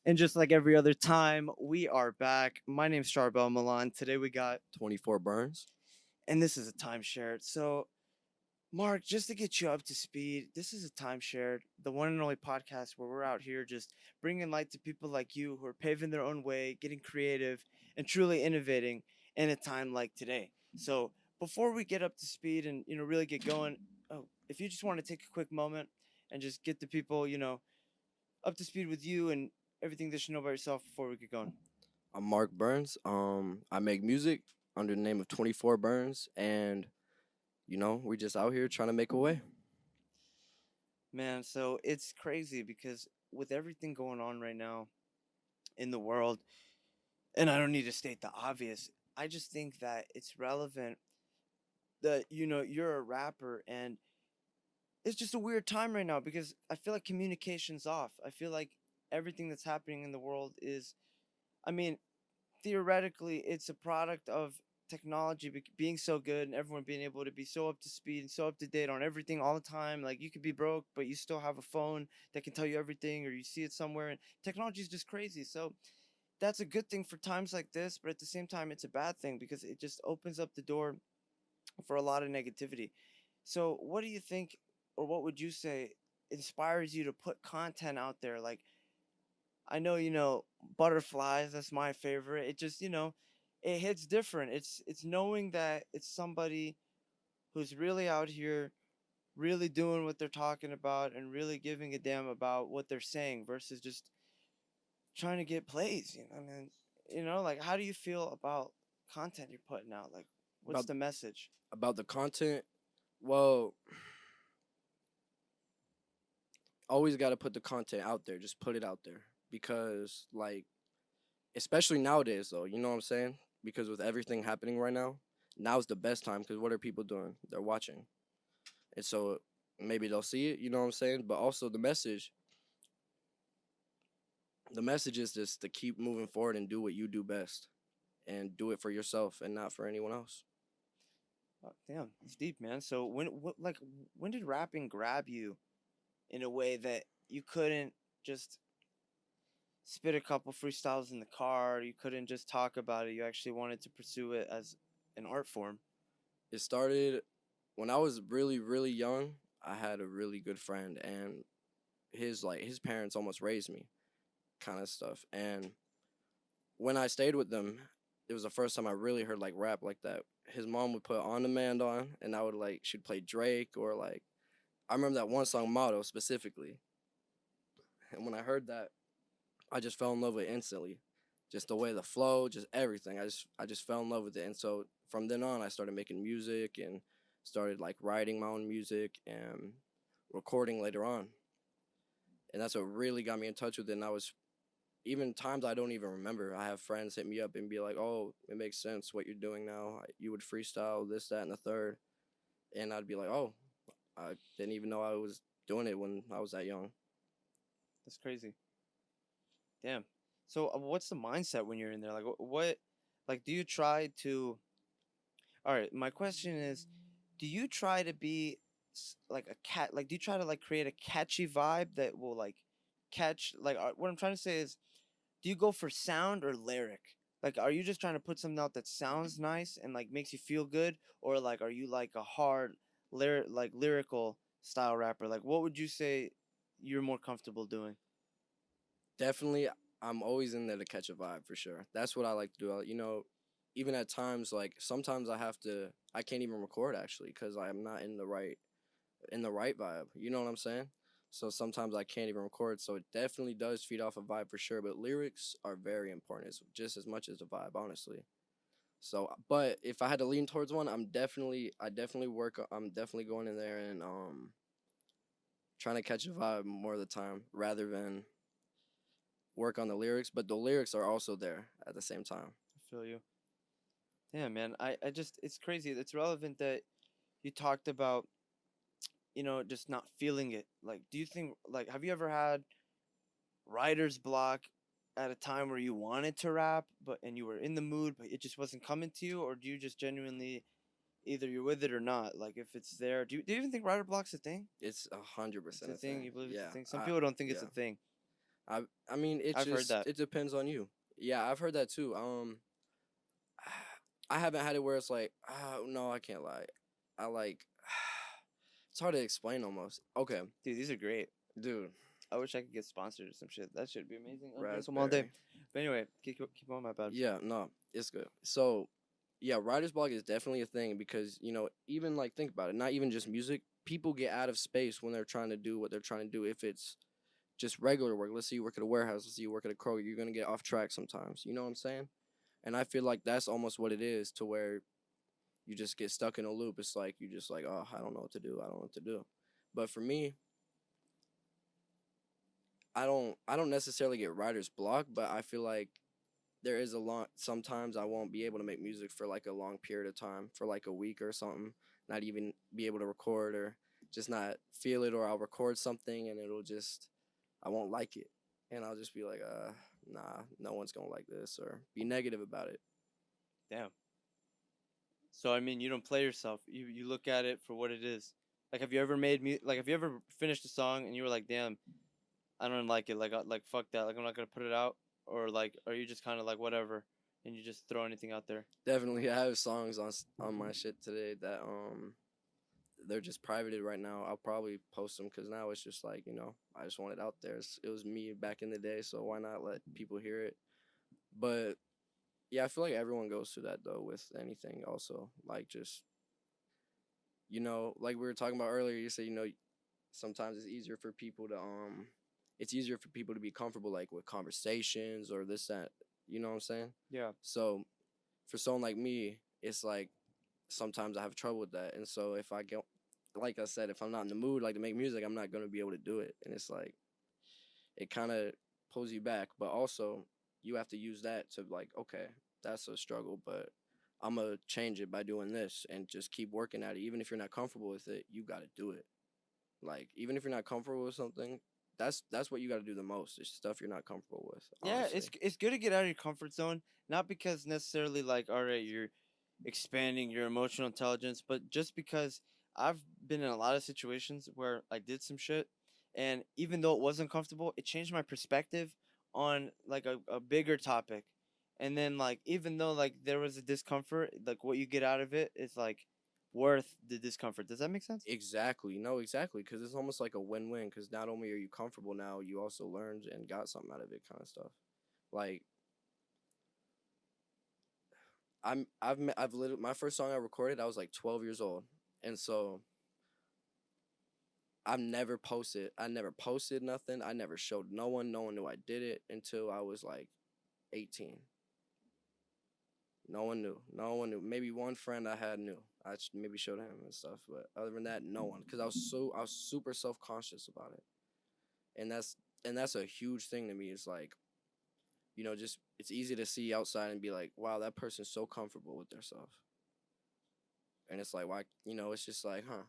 And just like every other time, we are back. My name's Charbel Milan. Today we got, 24Burns. and this is a timeshare. So, Mark, just to get you up to speed, this is a timeshare, the one and only podcast where we're out here just bringing light to people like you who are paving their own way, getting creative, and truly innovating in a time like today. So, before we get up to speed and really get going, if you just want to take a quick moment and just get the people up to speed with you and everything they should know about yourself before we get going. I'm Mark Burns. I make music under the name of 24Burns, and we just out here trying to make a way. Man, so it's crazy because with everything going on right now in the world, and I don't need to state the obvious, I just think that it's relevant that you're a rapper and it's just a weird time right now because I feel like communication's off. I feel like everything that's happening in the world is, I mean, theoretically it's a product of technology being so good and everyone being able to be so up to speed and so up to date on everything all the time. Like you could be broke but you still have a phone that can tell you everything, or you see it somewhere, and technology is just crazy. So that's a good thing for times like this, but at the same time it's a bad thing because it just opens up the door for a lot of negativity. So what do you think, or what would you say inspires you to put content out there? Like, I know, butterflies, that's my favorite. It just, it hits different. It's knowing that it's somebody who's really out here, really doing what they're talking about and really giving a damn about what they're saying versus just trying to get plays. I mean, like how do you feel about content you're putting out? Like what's About the message? about the content, well, always got to put the content out there. Just put it out there because, like, especially nowadays, though. You know what I'm saying? Because with everything happening right now, now's the best time. Because what are people doing? They're watching, and so maybe they'll see it. You know what I'm saying? But also the message. The message is just to keep moving forward and do what you do best, and do it for yourself and not for anyone else. Oh, damn, it's deep, man. So when did rapping grab you in a way that you couldn't just spit a couple freestyles in the car? You couldn't just talk about it. You actually wanted to pursue it as an art form. It started when I was really, really young. I had a really good friend, and his parents almost raised me, kind of stuff. And when I stayed with them, it was the first time I really heard like rap like that. His mom would put On Demand on, and I would like she'd play Drake or like I remember that one song Motto specifically. And when I heard that, I just fell in love with it instantly. Just the way the flow, just everything. I just fell in love with it. And so from then on I started making music and started like writing my own music and recording later on. And that's what really got me in touch with it. And I was even times I don't even remember. I have friends hit me up and be like, "Oh, it makes sense what you're doing now. You would freestyle this, that, and the third." And I'd be like, "Oh, I didn't even know I was doing it when I was that young." That's crazy. Damn. So what's the mindset when you're in there? Like what like do you try to All right, my question is, do you try to be like a cat, like do you try to like create a catchy vibe that will like catch, like what I'm trying to say is, do you go for sound or lyric? Like are you just trying to put something out that sounds nice and like makes you feel good, or like are you like a hard lyrical style rapper? Like what would you say you're more comfortable doing? Definitely, I'm always in there to catch a vibe for sure. That's what I like to do. Even at times, like sometimes I can't even record actually because I'm not in the right vibe. You know what I'm saying? So sometimes I can't even record. So it definitely does feed off a vibe for sure. But lyrics are very important. It's just as much as the vibe, honestly. So, but if I had to lean towards one, I'm definitely going in there and trying to catch a vibe more of the time rather than work on the lyrics. But the lyrics are also there at the same time. I feel you. Yeah, man. I just, it's crazy. It's relevant that you talked about, just not feeling it. Like, do you think, like, have you ever had writer's block at a time where you wanted to rap, and you were in the mood, but it just wasn't coming to you? Or do you just genuinely, either you're with it or not? Like, if it's there, do you even think writer block's a thing? It's a hundred It's percent a a thing. thing. You believe it's a Yeah, thing? Some people don't think it's a yeah. thing. I I mean, it I've heard just that. it depends on you. Yeah, I've heard that too. I haven't had it where it's like, no, I can't lie. I like, it's hard to explain almost. Okay, Dude, these are great. dude, I wish I could get sponsored or some shit. That should be amazing. I'll drink them all day. raspberry. But anyway, keep on my bad. Yeah, no, it's good. So, yeah, writer's block is definitely a thing because, even like think about it, not even just music, people get out of space when they're trying to do what they're trying to do. If it's just regular work, let's say you work at a warehouse, let's say you work at a Kroger, you're going to get off track sometimes. You know what I'm saying? And I feel like that's almost what it is to where you just get stuck in a loop. It's like you just like, oh, I don't know what to do. I don't know what to do. But for me, I don't necessarily get writer's block, but I feel like there is a lot sometimes I won't be able to make music for like a long period of time, for like a week or something, not even be able to record or just not feel it, or I'll record something and it'll just I won't like it. And I'll just be like, nah, no one's gonna like this, or be negative about it. Damn. So I mean, you don't play yourself. You look at it for what it is. Like, have you ever have you ever finished a song and you were like, damn, I don't like it. Like fuck that. Like, I'm not gonna put it out. Or like, are you just kind of like whatever, and you just throw anything out there? Definitely, I have songs on my shit today that they're just privated right now. I'll probably post them because now it's just like, I just want it out there. It was me back in the day, so why not let people hear it? But yeah, I feel like everyone goes through that though with anything. Also, like just like we were talking about earlier. You said sometimes it's easier for people to be comfortable like with conversations or this that. You know what I'm saying? Yeah. So for someone like me, it's like sometimes I have trouble with that. And so if I get, like I said, if I'm not in the mood like to make music, I'm not going to be able to do it. And it's like, it kind of pulls you back. But also, you have to use that to like, okay, that's a struggle, but I'm going to change it by doing this and just keep working at it. Even if you're not comfortable with it, you got to do it. Like, even if you're not comfortable with something, that's what you got to do the most. It's stuff you're not comfortable with, Yeah, honestly. it's good to get out of your comfort zone, not because necessarily like, all right, you're expanding your emotional intelligence, but just because I've been in a lot of situations where I did some shit, and even though it wasn't comfortable, it changed my perspective on like a bigger topic. And then like, even though like there was a discomfort, like what you get out of it is like worth the discomfort. Does that make sense? Exactly. No, exactly. Because it's almost like a win-win. Because not only are you comfortable now, you also learned and got something out of it, kind of stuff. Like I've literally my first song I recorded, I was like 12 years old, and so I never posted nothing. I never showed no one. No one knew I did it until I was like 18. No one knew. No one knew. Maybe one friend I had knew. Maybe showed him and stuff, but other than that, no one. Because I was super self conscious about it, and that's a huge thing to me. It's like, just it's easy to see outside and be like, wow, that person's so comfortable with themselves, and it's like, why? It's just like, huh?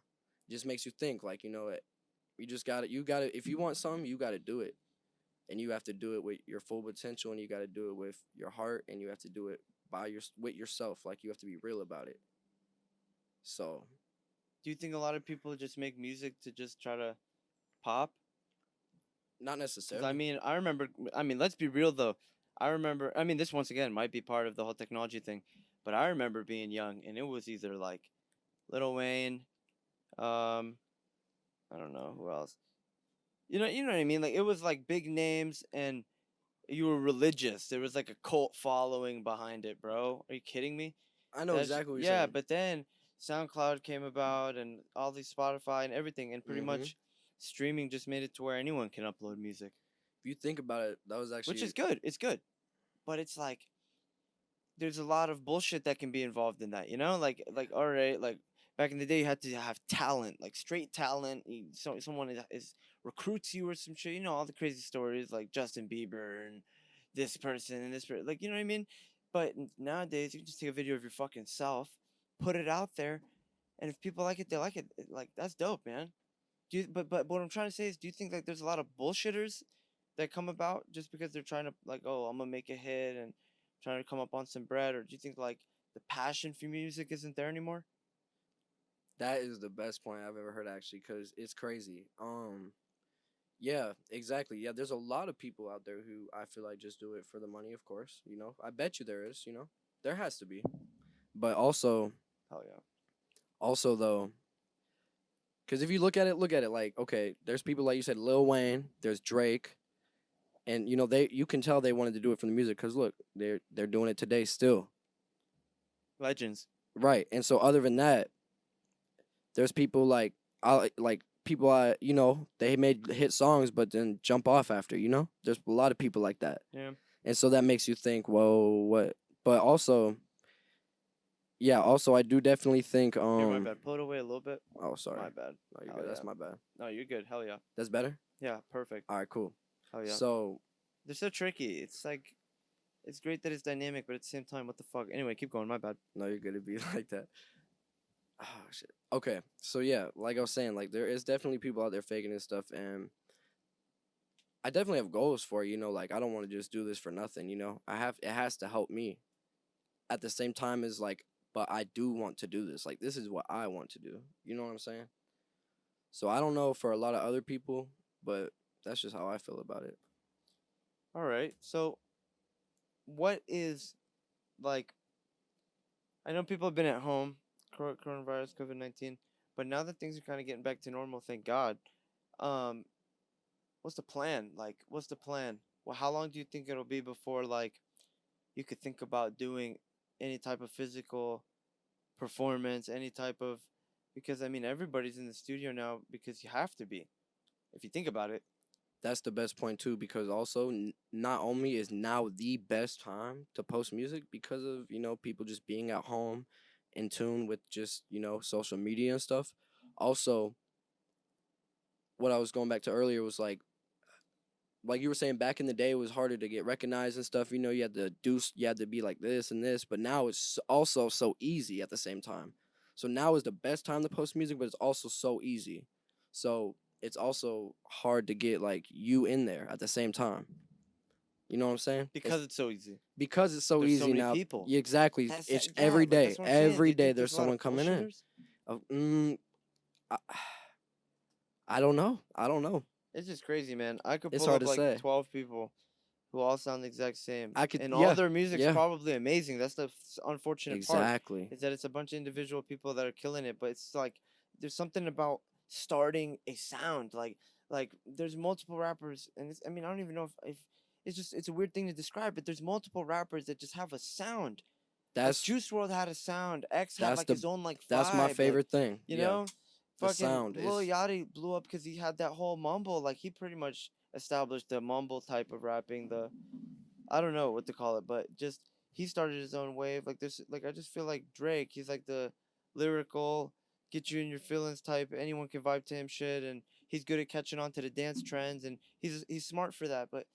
It just makes you think. Like, you just got to You got to If you want something, you got to do it, and you have to do it with your full potential, and you got to do it with your heart, and you have to do it with yourself. Like, you have to be real about it. So, Do you think a lot of people just make music to just try to pop? not Because I necessarily. mean, I remember. I mean, let's be real though. I remember. I mean, this once again might be part of the whole technology thing, but I remember being young and it was either like Lil Wayne, um, I don't know who else. You know what I mean. Like it was like big names, and you were religious. There was like a cult following behind it, bro. Are you kidding me? I know exactly what you're Yeah. saying. But then SoundCloud came about, and all these Spotify and everything, and pretty Mm-hmm. much streaming just made it to where anyone can upload music, If you think about it, that was which is actually good. It's good, but it's like there's a lot of bullshit that can be involved in that, you know? Like all right, like back in the day you had to have talent, like straight talent. Someone is recruits you or some shit, you know, all the crazy stories like Justin Bieber and this person and this person, like you know what I mean? But nowadays you can just take a video of your fucking self, put it out there, and if people like it, they like it. Like that's dope, man. But what I'm trying to say is, do you think like there's a lot of bullshitters that come about just because they're trying to like, oh, I'm gonna make a hit and trying to come up on some bread, or do you think like the passion for music isn't there anymore? that is the best point I've ever heard actually, because it's crazy. Yeah, exactly. Yeah, there's a lot of people out there who I feel like just do it for the money, of course. I bet you there is, There has to be. But Hell yeah. also though, because if you look at it like, okay, there's people like you said, Lil Wayne, there's Drake, and you can tell they wanted to do it for the music because look, they're doing it today still. Legends. Right. And so other than that, there's people like people they made hit songs but then jump off after. There's a lot of people like that. Yeah. And so that makes you think, whoa, what? But also, yeah, also I do definitely think Here, my bad. Pull it away a little bit. oh, sorry. My bad. No, you're Hell good. That's yeah. my bad. No, you're good. Hell yeah. That's better? Yeah, perfect. All right, cool. Hell yeah. So, They're so tricky. It's like it's great that it's dynamic, but at the same time, what the fuck? Anyway, keep going. My bad. no, you're good to be like that. Oh shit. Okay. So yeah, like I was saying, like there is definitely people out there faking and stuff, and I definitely have goals for it, like I don't want to just do this for nothing. It has to help me. At the same time as like, but I do want to do this. Like this is what I want to do. You know what I'm saying? So I don't know for a lot of other people, but that's just how I feel about it. All right. So, what is like? I know people have been at home, coronavirus, COVID-19, but now that things are kind of getting back to normal, thank God. Um, what's the plan? Like, what's the plan? Well, how long do you think it'll be before like you could think about doing any type of physical performance, any type of because I mean everybody's in the studio now because you have to be. If you think about it. That's the best point too, because also not only is now the best time to post music because of people just being at home, in tune with just social media and stuff. Also, what I was going back to earlier was like you were saying, back in the day it was harder to get recognized and stuff. You had to be like this and this, but now it's also so easy at the same time. So now is the best time to post music, but it's also so easy. So it's also hard to get like you in there at the same time. You know what I'm saying? Because it's so easy. Because it's so There's so easy many now. people. Yeah, exactly. That's It's yeah, every like day. that's what I'm saying. Do Every you day think there's there's a lot someone of coming in. bullshitters? Uh, mm, I, I don't know. I don't know. It's just crazy, man. I could It's pull hard up to like say. 12 people who all sound the exact same, I could, and all yeah, their music's yeah, probably amazing. That's the unfortunate part exactly. is that it's a bunch of individual people that are killing it, but it's like there's something about starting a sound. Like there's multiple rappers, and I mean I don't even know if it's just it's a weird thing to describe, but there's multiple rappers that just have a sound. Like That's Juice World had a sound. X had that's like the his own like that's my vibe. Like favorite thing. you Yeah, know, the fucking sound Lil is Yachty blew up because he had that whole mumble. Like he pretty much established the mumble type of rapping. The I don't know what to call it, but just he started his own wave. Like this, like I just feel like Drake. He's like the lyrical, get you in your feelings type. Anyone can vibe to him shit, and he's good at catching on to the dance trends, and he's smart for that. But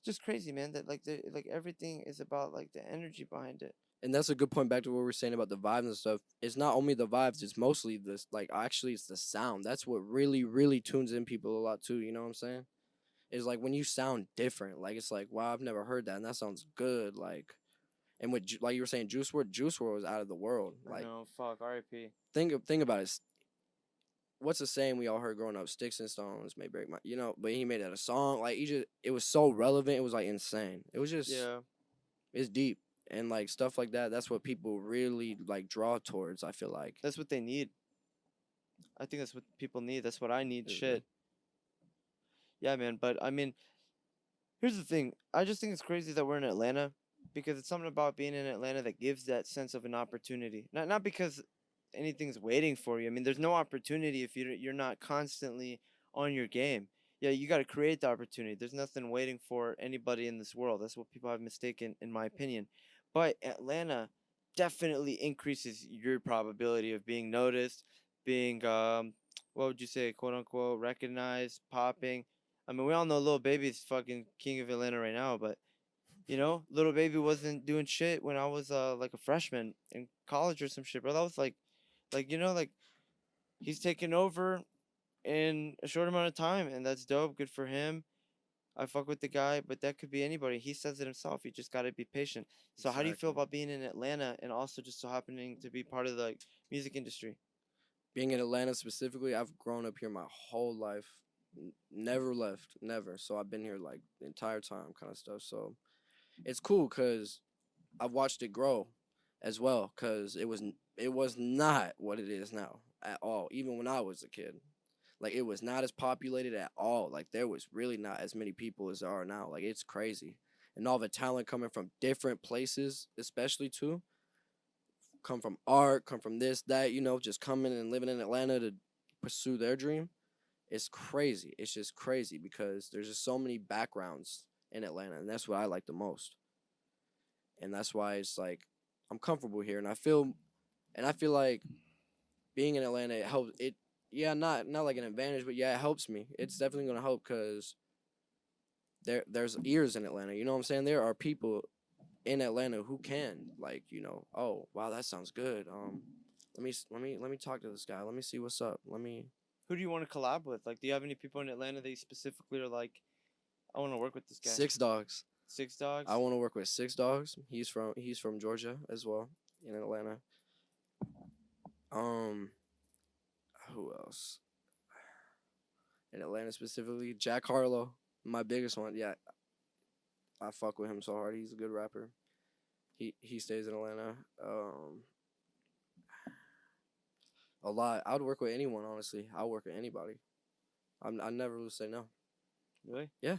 just crazy, man. That like everything is about like the energy behind it. and that's a good point back to what we were saying about the vibes and stuff. It's not only the vibes, it's mostly this like actually it's the sound. That's what really, really tunes in people a lot too, you know what I'm saying? It's like when you sound different, like it's like, wow, I've never heard that and that sounds good. Like and with like you were saying, Juice World was out of the world. I Like know. Fuck. R.I.P. think about it. What's the saying we all heard growing up? Sticks and stones may break my, but he made that a song. Like it was so relevant. It was like insane. It was just, Yeah. it's deep and like stuff like that. That's what people really like draw towards. I feel like. That's what they need. I think that's what people need. That's what I need. Mhm. Shit. Yeah, man. But I mean, here's the thing. I just think it's crazy that we're in Atlanta because it's something about being in Atlanta that gives that sense of an opportunity. Not because anything's waiting for you. I mean, there's no opportunity if you're not constantly on your game. Yeah, you got to create the opportunity. There's nothing waiting for anybody in this world. That's what people have mistaken, in my opinion. But Atlanta definitely increases your probability of being noticed, being what would you say, quote unquote, recognized, popping. I mean, we all know Lil Baby's fucking king of Atlanta right now, but Lil Baby wasn't doing shit when I was like a freshman in college or some shit, bro. That was like he's taken over in a short amount of time, and that's dope. Good for him. I fuck with the guy, but that could be anybody. He says it himself. You just gotta be patient. So, how do you feel Exactly. about being in Atlanta and also just so happening to be part of the music industry? Being in Atlanta specifically, I've grown up here my whole life. Never left, never. So I've been here like the entire time, kind of stuff. So it's cool because I've watched it grow as well. Because it was not what it is now at all. Even when I was a kid, like it was not as populated at all. Like there was really not as many people as there are now. Like it's crazy, and all the talent coming from different places, especially too. Come from art, come from this, that, just coming and living in Atlanta to pursue their dream. It's crazy. It's just crazy because there's just so many backgrounds in Atlanta, and that's what I like the most. And that's why it's like I'm comfortable here, and I feel like being in Atlanta it helps. It yeah, not like an advantage, but yeah, it helps me. It's definitely gonna help because there's ears in Atlanta. You know what I'm saying? There are people in Atlanta who can like oh wow that sounds good. Let me talk to this guy. Let me see what's up. Let me Who do you want to collab with? Like, do you have any people in Atlanta that you specifically are like, I want to work with this guy? Six Dogs. Six I Dogs. want to work with Six Dogs. He's from Georgia as well in Atlanta. Um, who else in Atlanta specifically? Jack Harlow, my biggest one. Yeah, I fuck with him so hard. He's a good rapper. He stays in Atlanta. A lot. I would work with anyone honestly. I'll work with anybody. I never will say no. Really? Yeah,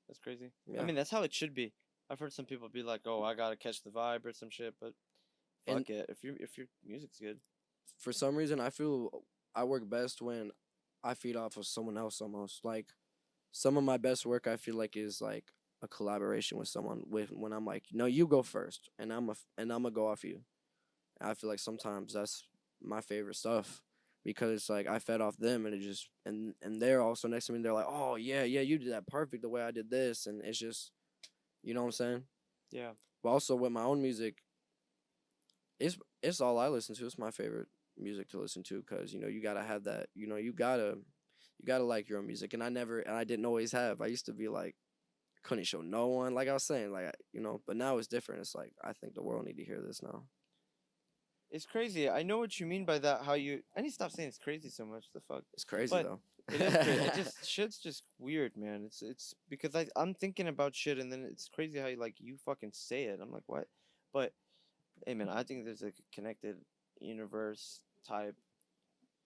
That's crazy. I yeah. mean, that's how it should be. I've heard some people be like, "Oh, I gotta catch the vibe" or some shit, but And fuck it. If your music's good, for some reason, I feel I work best when I feed off of someone else almost. Like some of my best work, I feel like is like a collaboration with someone. With when I'm like, no, you go first, and I'm gonna go off you. I feel like sometimes that's my favorite stuff because it's like I fed off them, and it just and they're also next to me. And they're like, oh yeah, you did that perfect the way I did this, and it's just what I'm saying. yeah. But also with my own music, it's all I listen to. It's my favorite music to listen to because you gotta have that. You gotta like your own music, and I didn't always have. I used to be like couldn't show no one. Like I was saying, like but now it's different. It's like I think the world need to hear this now. It's crazy. I know what you mean by that. How you? I need to stop saying it's crazy so much. The fuck. It's crazy But though. it is crazy. It just shit's just weird, man. It's because I'm thinking about shit and then it's crazy how you fucking say it. I'm like what? But hey, man, I think there's like a connected universe type.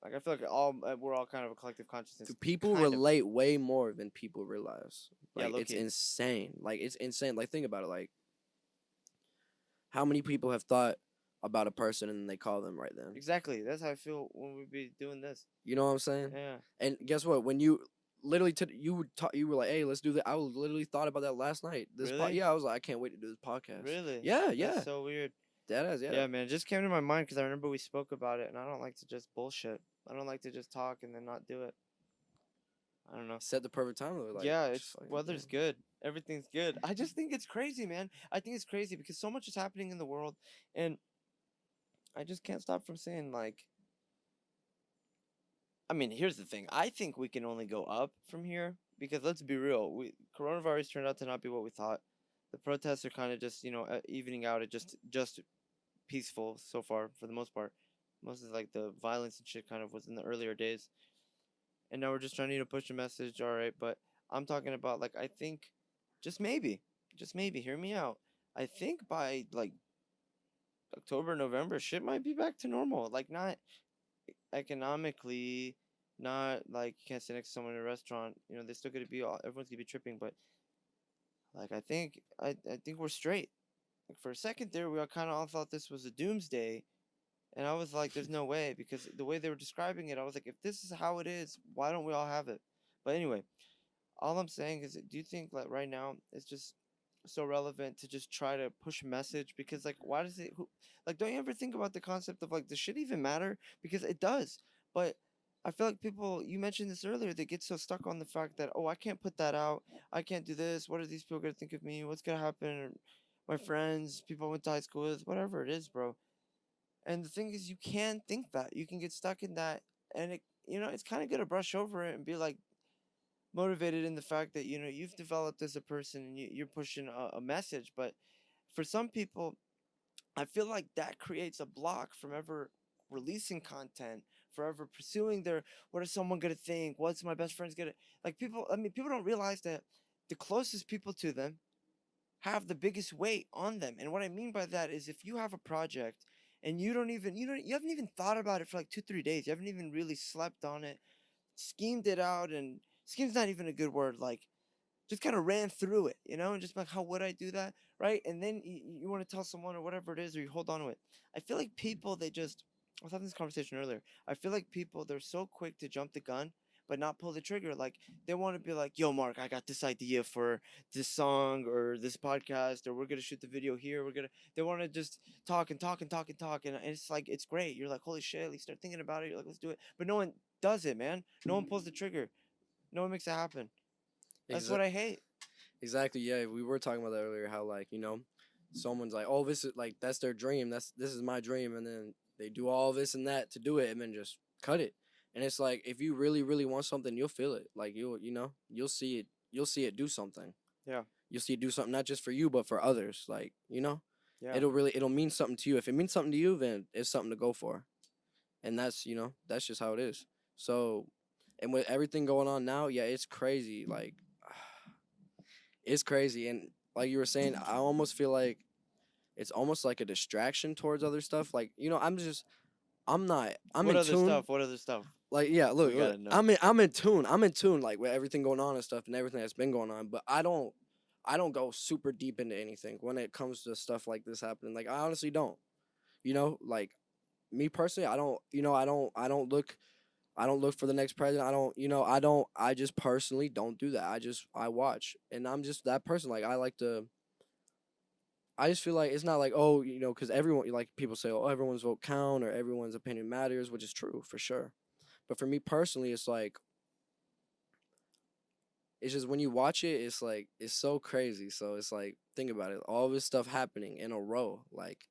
Like I feel like we're all kind of a collective consciousness. People Kind of. relate way more than people realize. Yeah, Like low it's key. insane. Like it's insane. Like think about it. Like how many people have thought about a person and they call them right then? Exactly. That's how I feel when we be doing this. You know what I'm saying? Yeah. And guess what? When you literally you were like, "Hey, let's do that." I literally thought about that last night. Really? Yeah, I was like, "I can't wait to do this podcast." Really? Yeah, That's yeah. so weird. That is, yeah. Yeah, man, it just came to my mind because I remember we spoke about it, and I don't like to just bullshit. I don't like to just talk and then not do it. I don't know. Set the perfect time though, like Yeah, just it's fucking weather's good. Everything's good. I just think it's crazy, man. I think it's crazy because so much is happening in the world, and I just can't stop from saying like. I mean, here's the thing. I think we can only go up from here because let's be real. Coronavirus turned out to not be what we thought. The protests are kind of just evening out. It just peaceful so far for the most part. Most of like the violence and shit kind of was in the earlier days, and now we're just trying to push a message. All right, but I'm talking about like I think, just maybe, hear me out. I think by like October, November, shit might be back to normal. Like not economically, not like you can't sit next to someone in a restaurant. They're still gonna be all everyone's gonna be tripping, but like I think we're straight. Like for a second there, we all kind of all thought this was a doomsday. And I was like, there's no way because the way they were describing it, I was like, if this is how it is, why don't we all have it? But anyway, all I'm saying is, do you think like right now it's just so relevant to just try to push a message? Because like, why does it? Like, don't you ever think about the concept of like, does shit even matter? Because it does. But I feel like people, you mentioned this earlier, they get so stuck on the fact that oh, I can't put that out. I can't do this. What are these people gonna think of me? What's gonna happen? Or my friends, people I went to high school with, whatever it is, bro. And the thing is, you can think that. You can get stuck in that. And it's kind of good to brush over it and be like motivated in the fact that, you've developed as a person and you're pushing a message. But for some people, I feel like that creates a block from ever releasing content, forever pursuing their, what is someone gonna think? What's my best friend's gonna, like, people, I mean, people don't realize that the closest people to them have the biggest weight on them. And what I mean by that is, if you have a project and you haven't even thought about it for like 2 3 days, you haven't even really slept on it, schemed it out, and scheme's not even a good word, like, just kind of ran through it, and just like, how would I do that, right? And then you want to tell someone or whatever it is, or you hold on to it. I feel like people, they just, I was having this conversation earlier. I feel like people, they're so quick to jump the gun, but not pull the trigger. Like, they want to be like, yo, Mark, I got this idea for this song or this podcast, or we're going to shoot the video here. They want to just talk and talk and talk and talk. And it's like, it's great. You're like, holy shit, at least start thinking about it. You're like, let's do it. But no one does it, man. No one pulls the trigger. No one makes it happen. That's what I hate. Exactly. Yeah, we were talking about that earlier. How like someone's like, oh, this is like that's their dream. This is my dream, and then they do all this and that to do it, and then just cut it. And it's like if you really, really want something, you'll feel it. Like you'll see it. You'll see it do something. Yeah. You'll see it do something not just for you, but for others. Like Yeah. it'll mean something to you. If it means something to you, then it's something to go for. And that's just how it is. So, and with everything going on now, yeah, it's crazy. Like it's crazy. And like you were saying, I almost feel like it's almost like a distraction towards other stuff. Like, I'm not, I'm What in other tune. stuff? What other stuff? Like, yeah, look, We look, gotta know. I'm in tune. I'm in tune, like with everything going on and stuff and everything that's been going on. But I don't go super deep into anything when it comes to stuff like this happening. Like, I honestly don't. Like me personally, I don't look for the next president. I just personally don't do that. I watch, and I'm just that person. Like I just feel like it's not like, oh, because everyone, like people say, oh, everyone's vote count or everyone's opinion matters, which is true for sure. But for me personally, it's like, it's just when you watch it, it's like, it's so crazy. So it's like, think about it, all this stuff happening in a row. Like,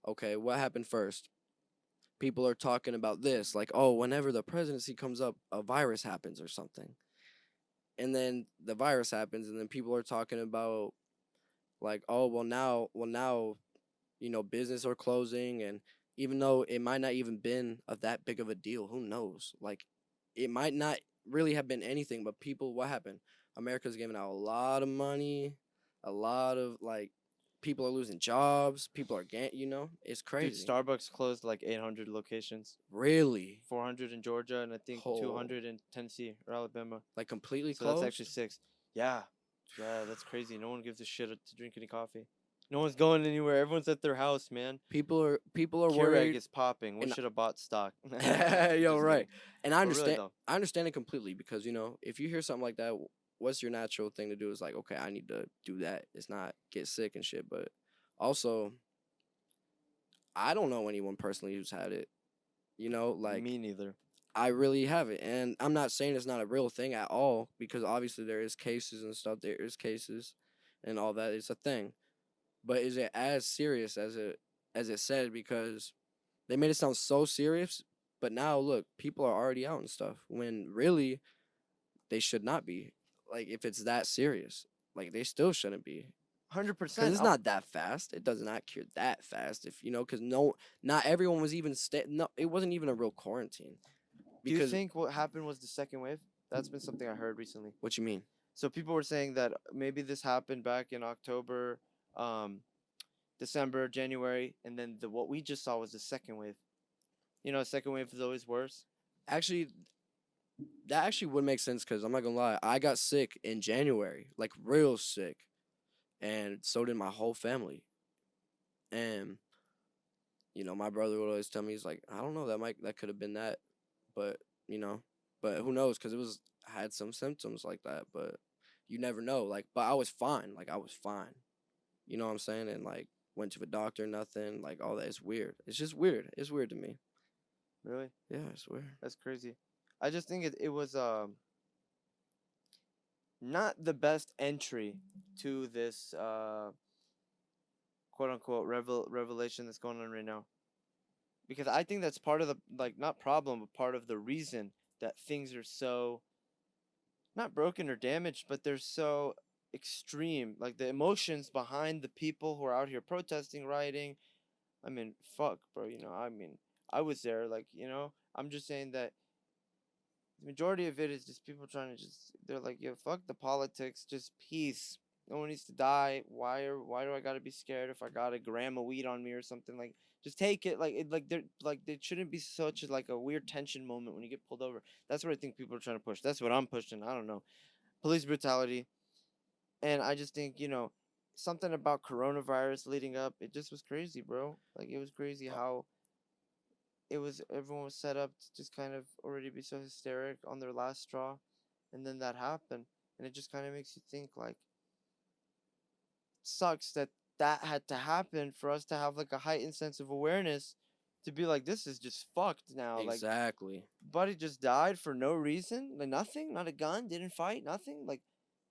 okay, what happened first? People are talking about this, like, oh, whenever the presidency comes up, a virus happens or something. And then the virus happens, and then people are talking about, like, oh, well now, business are closing, and even though it might not even been that big of a deal, who knows? Like, it might not really have been anything, but people, what happened? America's giving out a lot of money, a lot of like, people are losing jobs, people are it's Dude, crazy. Starbucks closed like 800 locations. Really? 400 in Georgia, and I think Oh, 200 in Tennessee or Alabama. like completely So that's closed? actually 6. Yeah. Yeah, that's crazy. No one gives a shit to drink any coffee. No one's going anywhere. Everyone's at their house, man. People are Keurig worried. is popping. We And should have bought stock. yo, Just right. kidding. And But really though, I understand it completely because if you hear something like that, what's your natural thing to do is like, okay, I need to do that. It's not get sick and shit, but also I don't know anyone personally who's had it. Like me neither. I really haven't, and I'm not saying it's not a real thing at all because obviously there is cases and stuff. There is cases, and all that. It's a thing, but is it as serious as it said? Because they made it sound so serious, but now look, people are already out and stuff when really they should not be. Like if it's that serious, like they still shouldn't be. Because 100%. it's not that fast. It does not cure that fast. If because not everyone was even no, it wasn't even a real quarantine. Do you Because think what happened was the second wave? That's been something I heard recently. what you mean? So people were saying that maybe this happened back in October, um, December, January, and then what we just saw was the second wave. Second wave is always worse. Actually, that actually would make sense because I'm not gonna lie, I got sick in January, like real sick, and so did my whole family. And my brother would always tell me, he's like, I don't know, that could have been that, but but who knows? Because I had some symptoms like that, but you never know. Like, but I was fine. Like I was fine. You know what I'm saying? And like went to a doctor, nothing. Like all that. It's weird. It's just weird. It's weird to me. Really? Yeah, it's weird. That's crazy. I just think it was not the best entry to this quote unquote revelation that's going on right now. Because I think that's part of the, like, not problem, but part of the reason that things are so not broken or damaged, but they're so extreme. Like the emotions behind the people who are out here protesting, rioting. I mean, fuck, bro. I mean, I was there. Like, I'm just saying that the majority of it is just people trying to just, they're like, yo, fuck the politics, just peace. No one needs to die. Why do I gotta be scared if I got a gram of weed on me or something? Like, just take it. There shouldn't be such like a weird tension moment when you get pulled over. That's what I think people are trying to push. That's what I'm pushing. I don't know. Police brutality. And I just think, something about coronavirus leading up, it just was crazy, bro. Like, it was crazy Uh, how everyone was set up to just kind of already be so hysteric on their last straw, and then that happened, and it just kind of makes you think like, sucks that that had to happen for us to have like a heightened sense of awareness, to be like, this is just fucked now. Like, exactly. buddy just died for no reason, like nothing, not a gun, didn't fight, nothing, like,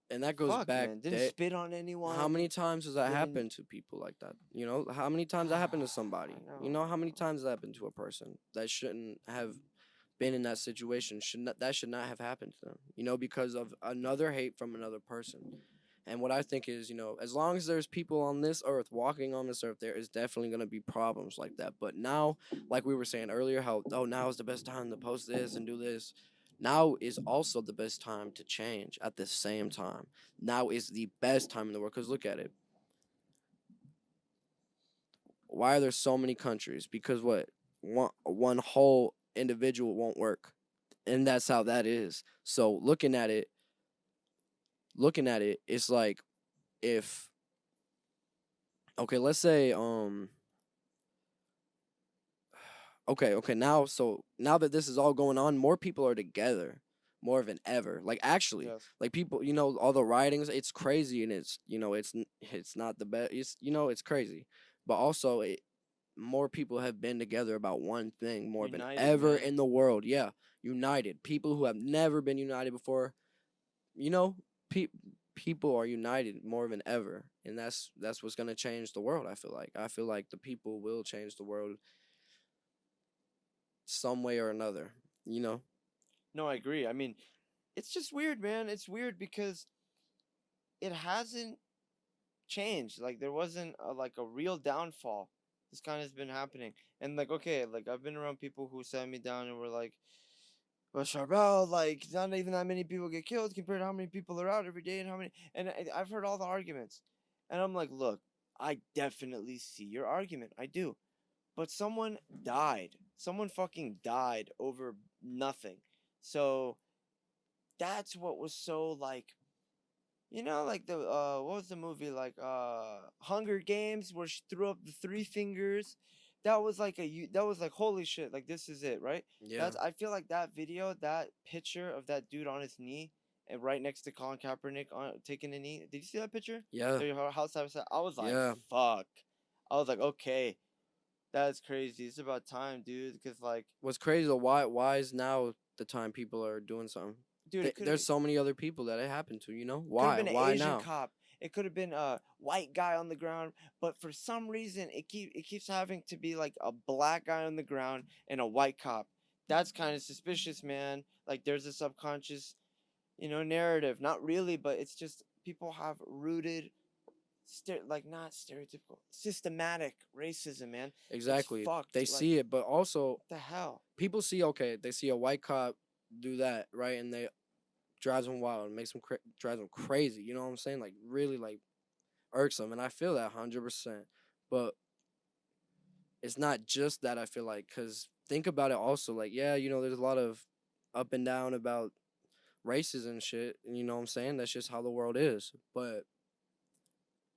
And that goes fuck, back man, didn't that spit on how anyone, many times has that didn't. happened to people like that? You know, how many times that happened to somebody? I You know, know, I how many know. times that happened to a person that shouldn't have been in that situation? Should not have happened to them? You know, because of another hate from another person. And what I think is, you know, as long as there's people on this earth walking on this earth, there is definitely going to be problems like that. But now, like we were saying earlier, how, oh, now is the best time to post this and do this. Now is also the best time to change at the same time. Now is the best time in the world. Because look at it. Why are there so many countries? Because what? One whole individual won't work. And that's how that is. So looking at it, it's like, if, okay, let's say okay, now, so now that this is all going on, more people are together more than ever. Like, actually, Yes. like, people, you know, all the writings, it's crazy, and it's, you know, it's not the best. It's, you know, it's crazy. But also, more people have been together about one thing more than United, ever man. in the world. Yeah, united. People who have never been united before, you know, pe- people are united more than ever, and that's what's going to change the world. I feel like the people will change the world some way or another, you know? No, I agree. I mean, it's just weird, man. It's weird because it hasn't changed. Like, there wasn't like a real downfall. This kind of has been happening, and like, okay, like, I've been around people who sat me down and were like, "Well, Charbel, like, not even that many people get killed compared to how many people are out every day and how many." And I've heard all the arguments, and I'm like, look, I definitely see your argument. I do. But someone died. Someone fucking died over nothing. So that's what was so like, like the what was the movie, like Hunger Games, where she threw up the three fingers. That was like that was like, holy shit, like, this is it, right? Yeah. That's, I feel like that video, that picture of that dude on his knee and right next to Colin Kaepernick on taking a knee. Did you see that picture? Yeah. The house I was at. I was like, Yeah. fuck. I was like, okay, that's crazy. It's about time, dude. Because, like, What's crazy though, why is now the time people are doing something? dude, There's so many other people that it happened to, you know? could have Why? been an Why Asian now? cop. It could have been a white guy on the ground. But for some reason, it keeps having to be like a black guy on the ground and a white cop. That's kind of suspicious, man. Like, there's a subconscious, narrative. Not really, but it's just people have rooted, like, not stereotypical, systematic racism, man. It's Exactly. fucked. They Like, see it, but also what the hell? people see, okay, they see a white cop do that, right? And they drives them wild and makes them drives them crazy, you know what I'm saying? Like, really, like, irksome, and I feel that 100%. But it's not just that, I feel like, cuz think about it also, like, yeah, you know, there's a lot of up and down about races and shit, and you know what I'm saying? That's just how the world is. But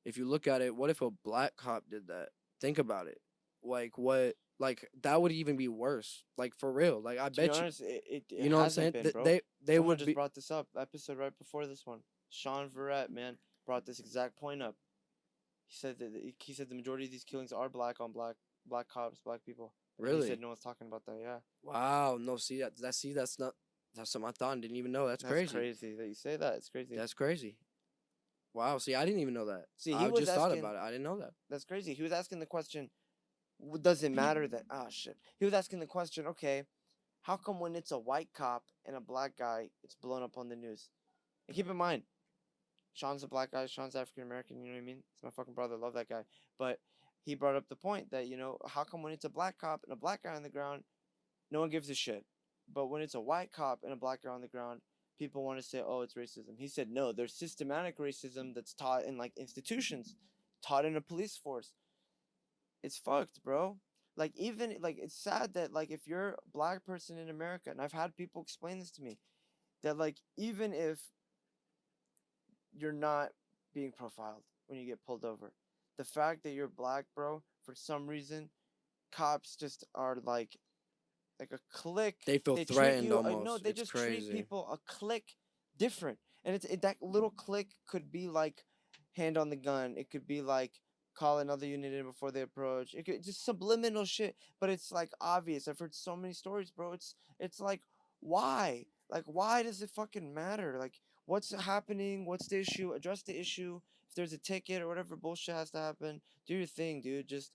if you look at it, what if a black cop did that? Think about it. Like, what? Like, that would even be worse. Like, for real. Like, I To be bet you. honest, it You know what I'm hasn't saying? been, bro. They Someone would just be. brought this up. Episode right before this one. Sean Verrett, man, brought this exact point up. He said that the majority of these killings are black on black, black cops, black people, and he said Really? no one's talking about that. Yeah, Wow. No, see that's not. That's something I thought and didn't even know. That's that's crazy. crazy that you say that. It's crazy. That's crazy. Wow. See, I didn't even know that. See, he I was just thought asking. about it. I didn't know that. That's crazy. He was asking the question. Does it matter that? Ah, shit. He was asking the question. Okay, how come when it's a white cop and a black guy, it's blown up on the news? And keep in mind, Sean's a black guy. Sean's African American. You know what I mean? It's my fucking brother. Love that guy. But he brought up the point that, how come when it's a black cop and a black guy on the ground, no one gives a shit, but when it's a white cop and a black guy on the ground, people want to say, oh, it's racism. He said, no, there's systematic racism that's taught in like institutions, taught in a police force. It's fucked, bro. Like, even like, it's sad that, like, if you're a black person in America, and I've had people explain this to me, that, like, even if you're not being profiled when you get pulled over, the fact that you're black, bro, for some reason, cops just are like a click. They feel They treat threatened you. No, almost. they It's just treat crazy. people a click different, and that little click could be like hand on the gun. It could be like call another unit in before they approach. It could just subliminal shit, but it's like obvious. I've heard so many stories, bro. It's like, why? Like, why does it fucking matter? Like, what's happening? What's the issue? Address the issue. If there's a ticket or whatever bullshit has to happen, do your thing, dude. Just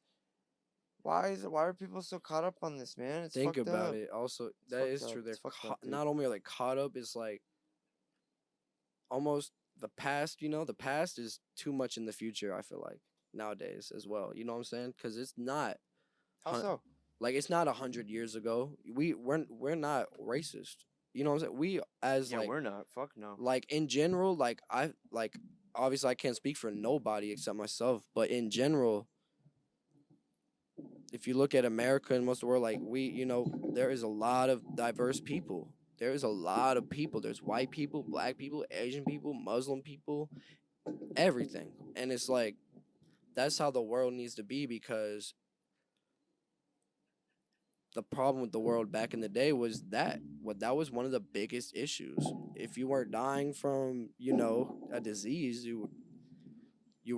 why are people so caught up on this, man? It's Think fucked about up. it. Also, It's that fucked is up. true. They're It's fucked up, dude. not only are they caught up, it's like almost the past. The past is too much in the future. I feel like nowadays as well. You know what I'm saying? Because it's not How so? like it's not 100 years ago. We're not racist. You know what I'm saying? We as Yeah, we're not. Fuck no. like in general, like obviously I can't speak for nobody except myself, but in general, if you look at America and most of the world, like there is a lot of diverse people. There is a lot of people. There's white people, black people, Asian people, Muslim people, everything. And it's like that's how the world needs to be, because the problem with the world back in the day was that was one of the biggest issues. If you weren't dying from, a disease, you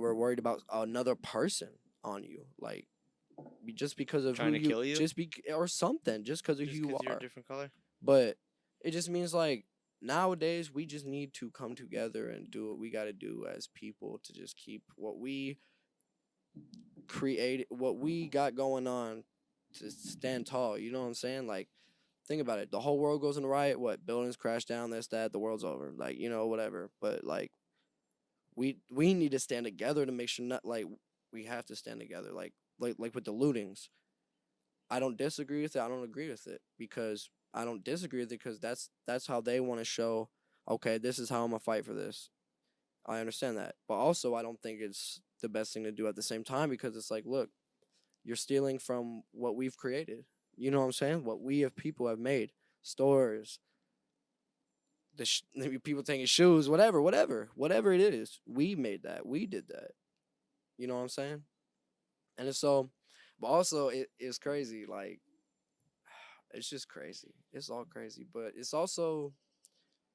were worried about another person on you. Like just because of who Trying to you kill you? just be or something, just because of who Just you because you're a are. different color? But it just means like nowadays we just need to come together and do what we got to do as people to just keep what we created, what we got going on, to stand tall. You know what I'm saying? Like, think about it. The whole world goes in a riot. What, buildings crash down? This, that. The world's over. Like, whatever. But like, we need to stand together to make sure not like we have to stand together. Like with the lootings. I don't disagree with it. I don't agree with it, because I don't disagree with it because that's how they want to show. Okay, this is how I'm gonna fight for this. I understand that, but also I don't think it's the best thing to do at the same time, because it's like, look, you're stealing from what we've created. You know what I'm saying? What we have people have made, stores, people taking shoes, whatever it is. We made that. We did that. You know what I'm saying? And it's so, but also it's crazy. Like, it's just crazy. It's all crazy, but it's also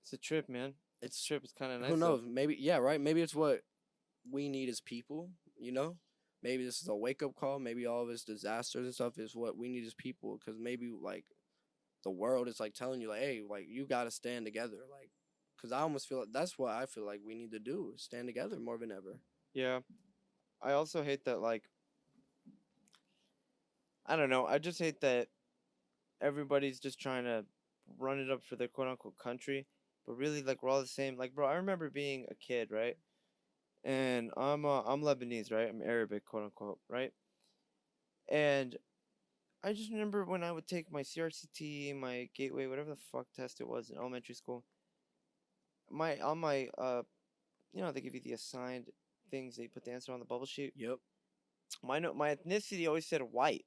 It's a trip, man. It's a it's trip. It's kind of who nice, though. knows? Maybe, yeah, right. Maybe it's what we need as people. You know, maybe this is a wake up call. Maybe all of this disasters and stuff is what we need as people. Because maybe like the world is like telling you like, hey, like you got to stand together. Like, because I almost feel like that's what I feel like we need to do, is stand together more than ever. Yeah. I also hate that, like, I don't know. I just hate that everybody's just trying to run it up for their quote unquote country. But really, like, we're all the same. Like, bro, I remember being a kid, right? And I'm Lebanese, right? I'm Arabic, quote unquote, right? And I just remember when I would take my CRCT, my gateway, whatever the fuck test it was in elementary school. My on my they give you the assigned things that you put the answer on the bubble sheet. Yep. My ethnicity always said white,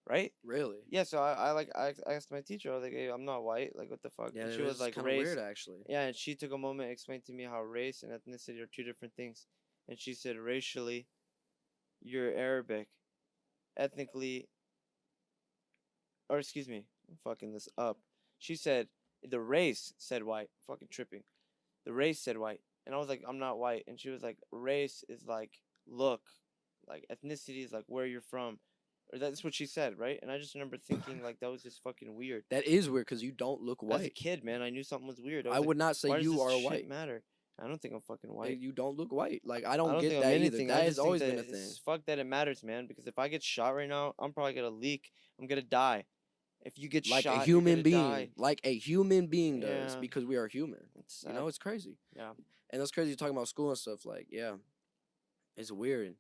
right? Really? Yeah, so I asked my teacher, I was like, hey, I'm not white, like what the fuck? Yeah, And it she was is like, kind of race. weird actually. Yeah, and she took a moment and explained to me how race and ethnicity are two different things. And she said, racially, you're Arabic. Ethnically, or excuse me, I'm fucking this up. She said the race said white. I'm fucking tripping. The race said white. And I was like, I'm not white. And she was like, race is like look, like ethnicity is like where you're from. Or that's what she said, right? And I just remember thinking like that was just fucking weird. That is weird because you don't look As a white. kid, man, I knew something was weird. I I was like, would not say why does you this are shit white. matter? I don't think I'm fucking white. You don't look white. Like, I I don't don't get think I'm that either. anything. I That has just think always that been a thing. it's fuck that it matters, man. Because if I get shot right now, I'm probably gonna leak. I'm gonna die. If you get Like shot, a human you're being. gonna die. Like a human being does, Yeah, because we are human. it's You sad. know, it's crazy. Yeah. And that's crazy talking about school and stuff. Like, yeah, it's weird.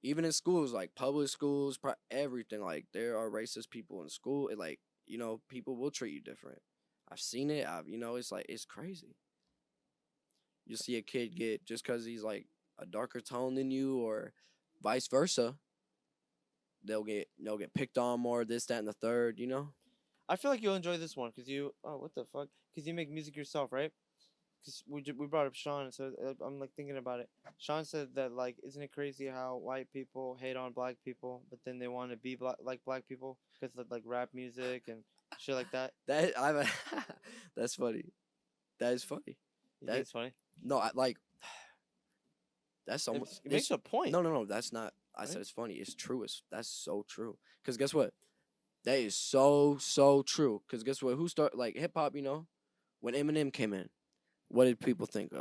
Even in schools, like public schools, everything. Like there are racist people in school. And like people will treat you different. I've seen it. It's like it's crazy. You see a kid get just because he's like a darker tone than you, or vice versa. They'll get picked on more. This, that, and the third. I feel like you'll enjoy this one because you. Oh, what the fuck? Because you make music yourself, right? Because we brought up Sean, so I'm like thinking about it. Sean said that like, isn't it crazy how white people hate on black people, but then they want to be like black people because of like rap music and shit like that. That I that's funny. That is funny. You think That it's funny? no, I like that's so. It makes a point. No. That's not. I Right? said it's funny. It's true. That's so true. Cause guess what? That is so true. Cause guess what? Who start like hip hop? When Eminem came in, what did people think?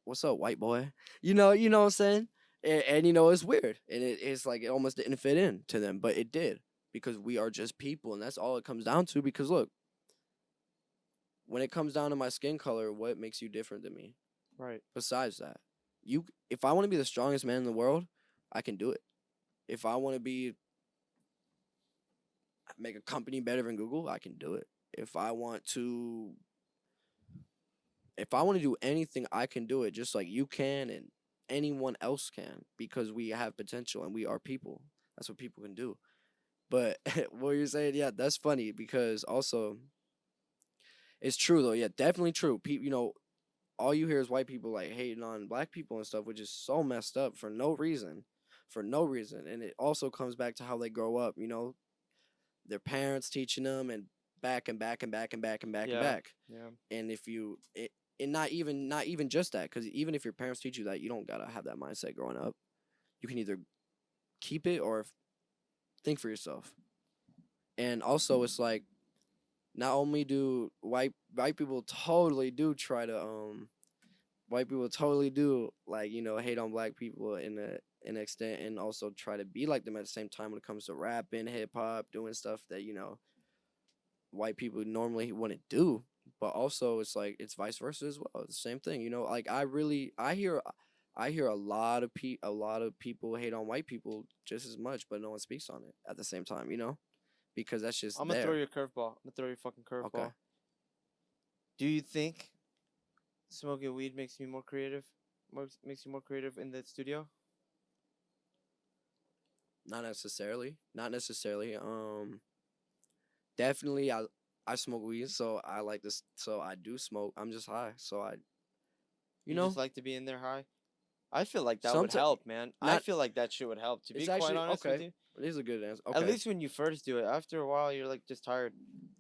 What's up, white boy? You know what I'm saying? And it's weird, and it's like it almost didn't fit in to them, but it did because we are just people, and that's all it comes down to. Because look, when it comes down to my skin color, what makes you different than me? Right. Besides that, if I want to be the strongest man in the world, I can do it. If I want to make a company better than Google, I can do it. If I want to do anything, I can do it just like you can and anyone else can because we have potential and we are people. That's what people can do. But what you're saying, yeah, that's funny because also it's true though. Yeah, definitely true. People, all you hear is white people like hating on black people and stuff, which is so messed up for no reason. For no reason. And it also comes back to how they grow up, their parents teaching them and back and back and back and back and back and Yeah. back. Yeah. And and not even just that, because even if your parents teach you that, you don't gotta have that mindset growing up. You can either keep it or think for yourself. And also, it's like not only do white people totally do try to white people totally do like hate on black people in an extent, and also try to be like them at the same time when it comes to rapping, hip hop, doing stuff that white people normally wouldn't do. But also it's like it's vice versa as well. It's the same thing, like I hear a lot of people hate on white people just as much, but no one speaks on it at the same time, because that's just I'm gonna throw there. you a curveball. I'm gonna throw you a fucking Okay. curveball. Do you think smoking weed makes me more creative? Makes you more creative in the studio? Not necessarily. Not necessarily. Definitely I smoke weed, so I like this, so I do smoke. I'm just high. So you You just know, like to be in there high? I feel like that would sometimes help, man. I not feel like that shit would help. To be it's quite actually honest with okay. you, It is a good answer. at Okay. least when you first do it. After a while, you're like just tired.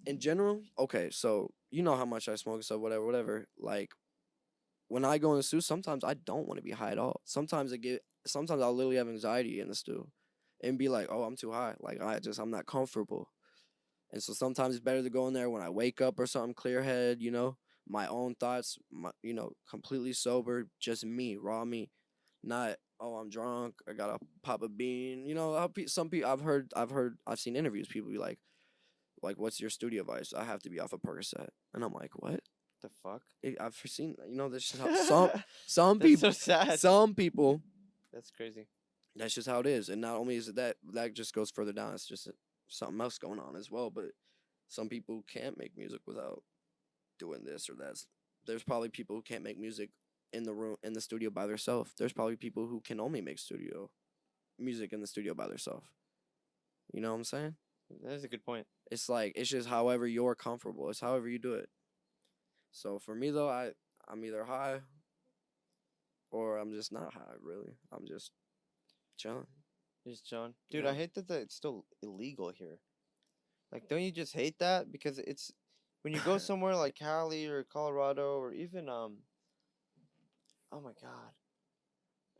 In general, okay, so you know how much I smoke and stuff, whatever. Like when I go in the stew, sometimes I don't want to be high at all. Sometimes I'll literally have anxiety in the stew and be like, oh, I'm too high. Like I'm not comfortable. And so sometimes it's better to go in there when I wake up or something, clear head, my own thoughts, completely sober, just me, raw me, not oh I'm drunk, I gotta pop a bean. How some people I've seen interviews, people be like what's your studio vice? I have to be off a Percocet, and I'm like what? The fuck? I've seen that's just how some That's so people sad. some people That's crazy. that's just how it is. And not only is it that just goes further down, it's just something else going on as well. But some people can't make music without doing this or that. There's probably people who can't make music in the studio by themselves. There's probably people who can only make studio music in the studio by themselves. You know what I'm saying? That's a good point. It's like it's just however you're comfortable. It's however you do it. So for me though, I'm either high or I'm just not high. Really, I'm just chilling. Just John, dude. Yeah. I hate that it's still illegal here. Like, don't you just hate that because it's when you go somewhere like Cali or Colorado or even oh my god,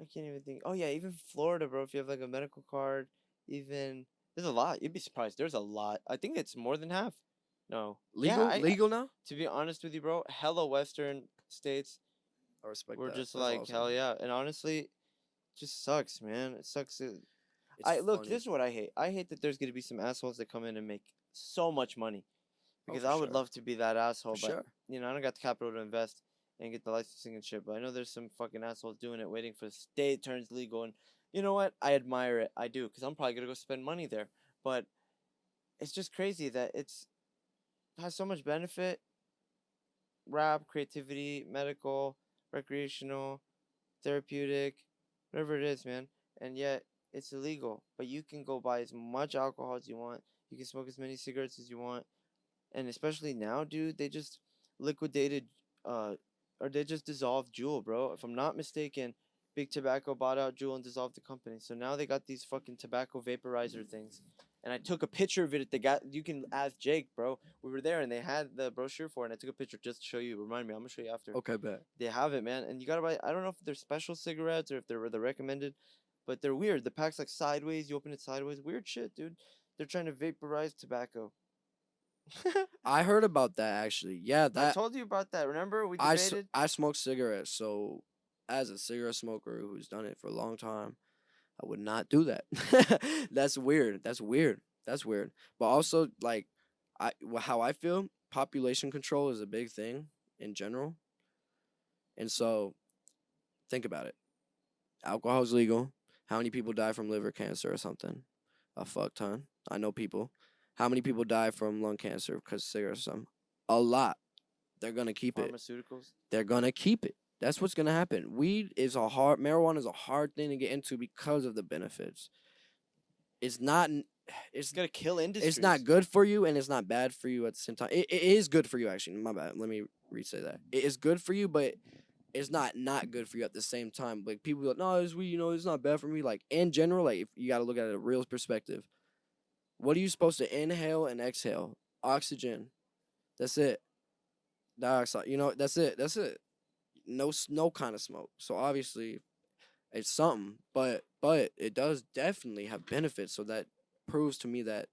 I can't even think. Oh yeah, even Florida, bro. If you have like a medical card, even there's a lot. You'd be surprised. There's a lot. I think it's more than half. No. Yeah, Legal now? to be honest with you, bro, hella Western states I respect were that. just That's like hell awesome. yeah. And honestly, it just sucks, man. It sucks. It's I look. funny. This is what I hate. I hate that there's gonna be some assholes that come in and make so much money Oh, because for I would sure. love to be that asshole, For but sure. I don't got the capital to invest and get the licensing and shit. But I know there's some fucking assholes doing it, waiting for the state turns legal and You know what? I admire it. I do, because I'm probably gonna go spend money there. But it's just crazy that it's has so much benefit: rap, creativity, medical, recreational, therapeutic, whatever it is, man. And yet it's illegal. But you can go buy as much alcohol as you want. You can smoke as many cigarettes as you want. And especially now, dude, they just liquidated, uh, or they just dissolved Juul, bro. If I'm not mistaken, Big Tobacco bought out Juul and dissolved the company. So now they got these fucking tobacco vaporizer things. And I took a picture of it at the guy. You can ask Jake, bro. We were there and they had the brochure for it. And I took a picture just to show you. Remind me, I'm gonna show you after. Okay, bet. They have it, man. And you gotta buy. I don't know if they're special cigarettes or if they're the recommended, but they're weird. The pack's like sideways. You open it sideways. Weird shit, dude. They're trying to vaporize tobacco. I heard about that actually. Yeah, I that told you about that. Remember we debated? I smoke cigarettes, so as a cigarette smoker who's done it for a long time, I would not do that. That's weird. That's weird. That's weird. But also, like, how I feel, population control is a big thing in general, and so think about it. Alcohol is legal. How many people die from liver cancer or something? A fuck ton. I know people. How many people die from lung cancer because cigarettes or something? A lot. They're gonna keep it. Pharmaceuticals. They're gonna keep it. That's what's gonna happen. Marijuana is a hard thing to get into because of the benefits. It's not. It's It's gonna kill industries. it's not good for you and it's not bad for you at the same time. It is good for you actually. My bad. Let me re-say that. It is good for you, but it's not good for you at the same time. Like people be like, no, it's not bad for me. Like in general, like if you gotta look at it a real perspective. What are you supposed to inhale and exhale? Oxygen. That's it. Dioxide. That's it. That's it. No kind of smoke. So obviously it's something, but it does definitely have benefits. So that proves to me that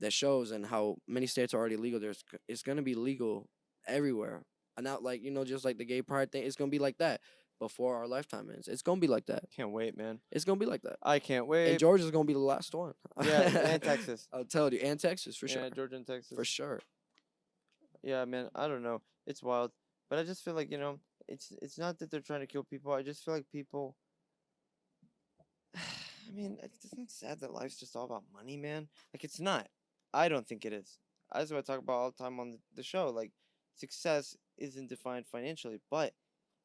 shows and how many states are already legal. It's gonna be legal everywhere, and not like just like the gay pride thing. It's gonna be like that before our lifetime ends. It's gonna be like that. Can't wait, man. It's gonna be like that. I can't And wait. Georgia's gonna be the last one. Yeah, and Texas. I'll tell you, and Texas for Yeah, sure, Georgia and Texas. for sure. Yeah, man. I don't know. It's wild, but I just feel like it's not that they're trying to kill people. I just feel like people. I mean, isn't it sad that life's just all about money, man? Like it's not. I don't think it is. That's what I talk about all the time on the show. Like success isn't defined financially, but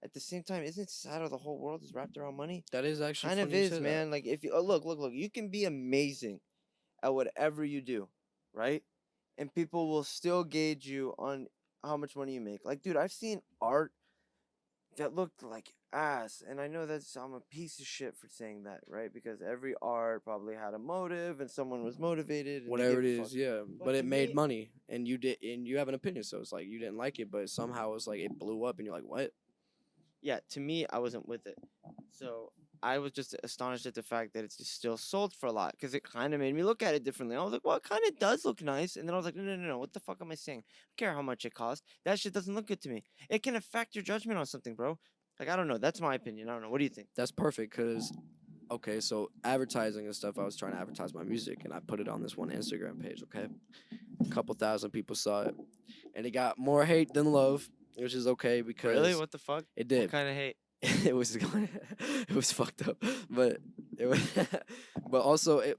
at the same time, isn't it sad how the whole world is wrapped around money? That is actually Kind of funny you is, say that. man. Like if you look, you can be amazing at whatever you do, right? And people will still gauge you on how much money you make. Like, dude, I've seen art that looked like ass, and I know I'm a piece of shit for saying that, right? Because every art probably had a motive, and someone was motivated, and they Whatever gave it a fuck. is, yeah. But But to it made me, money, and you have an opinion, so it's like you didn't like it, but somehow it's like it blew up, and you're like, what? yeah, to me, I wasn't with it. So I was just astonished at the fact that it's just still sold for a lot because it kind of made me look at it differently. I was like, well, it kind of does look nice. And then I was like, no. What the fuck am I saying? I don't care how much it costs. That shit doesn't look good to me. It can affect your judgment on something, bro. Like, I don't know. That's my opinion. I don't know. What do you think? That's perfect, because okay, so advertising and stuff. I was trying to advertise my music, and I put it on this one Instagram page. Okay, a couple thousand people saw it, and it got more hate than love, which is okay because Really? What the fuck? it What did. kind of hate? It was it was fucked up, but it was, but also it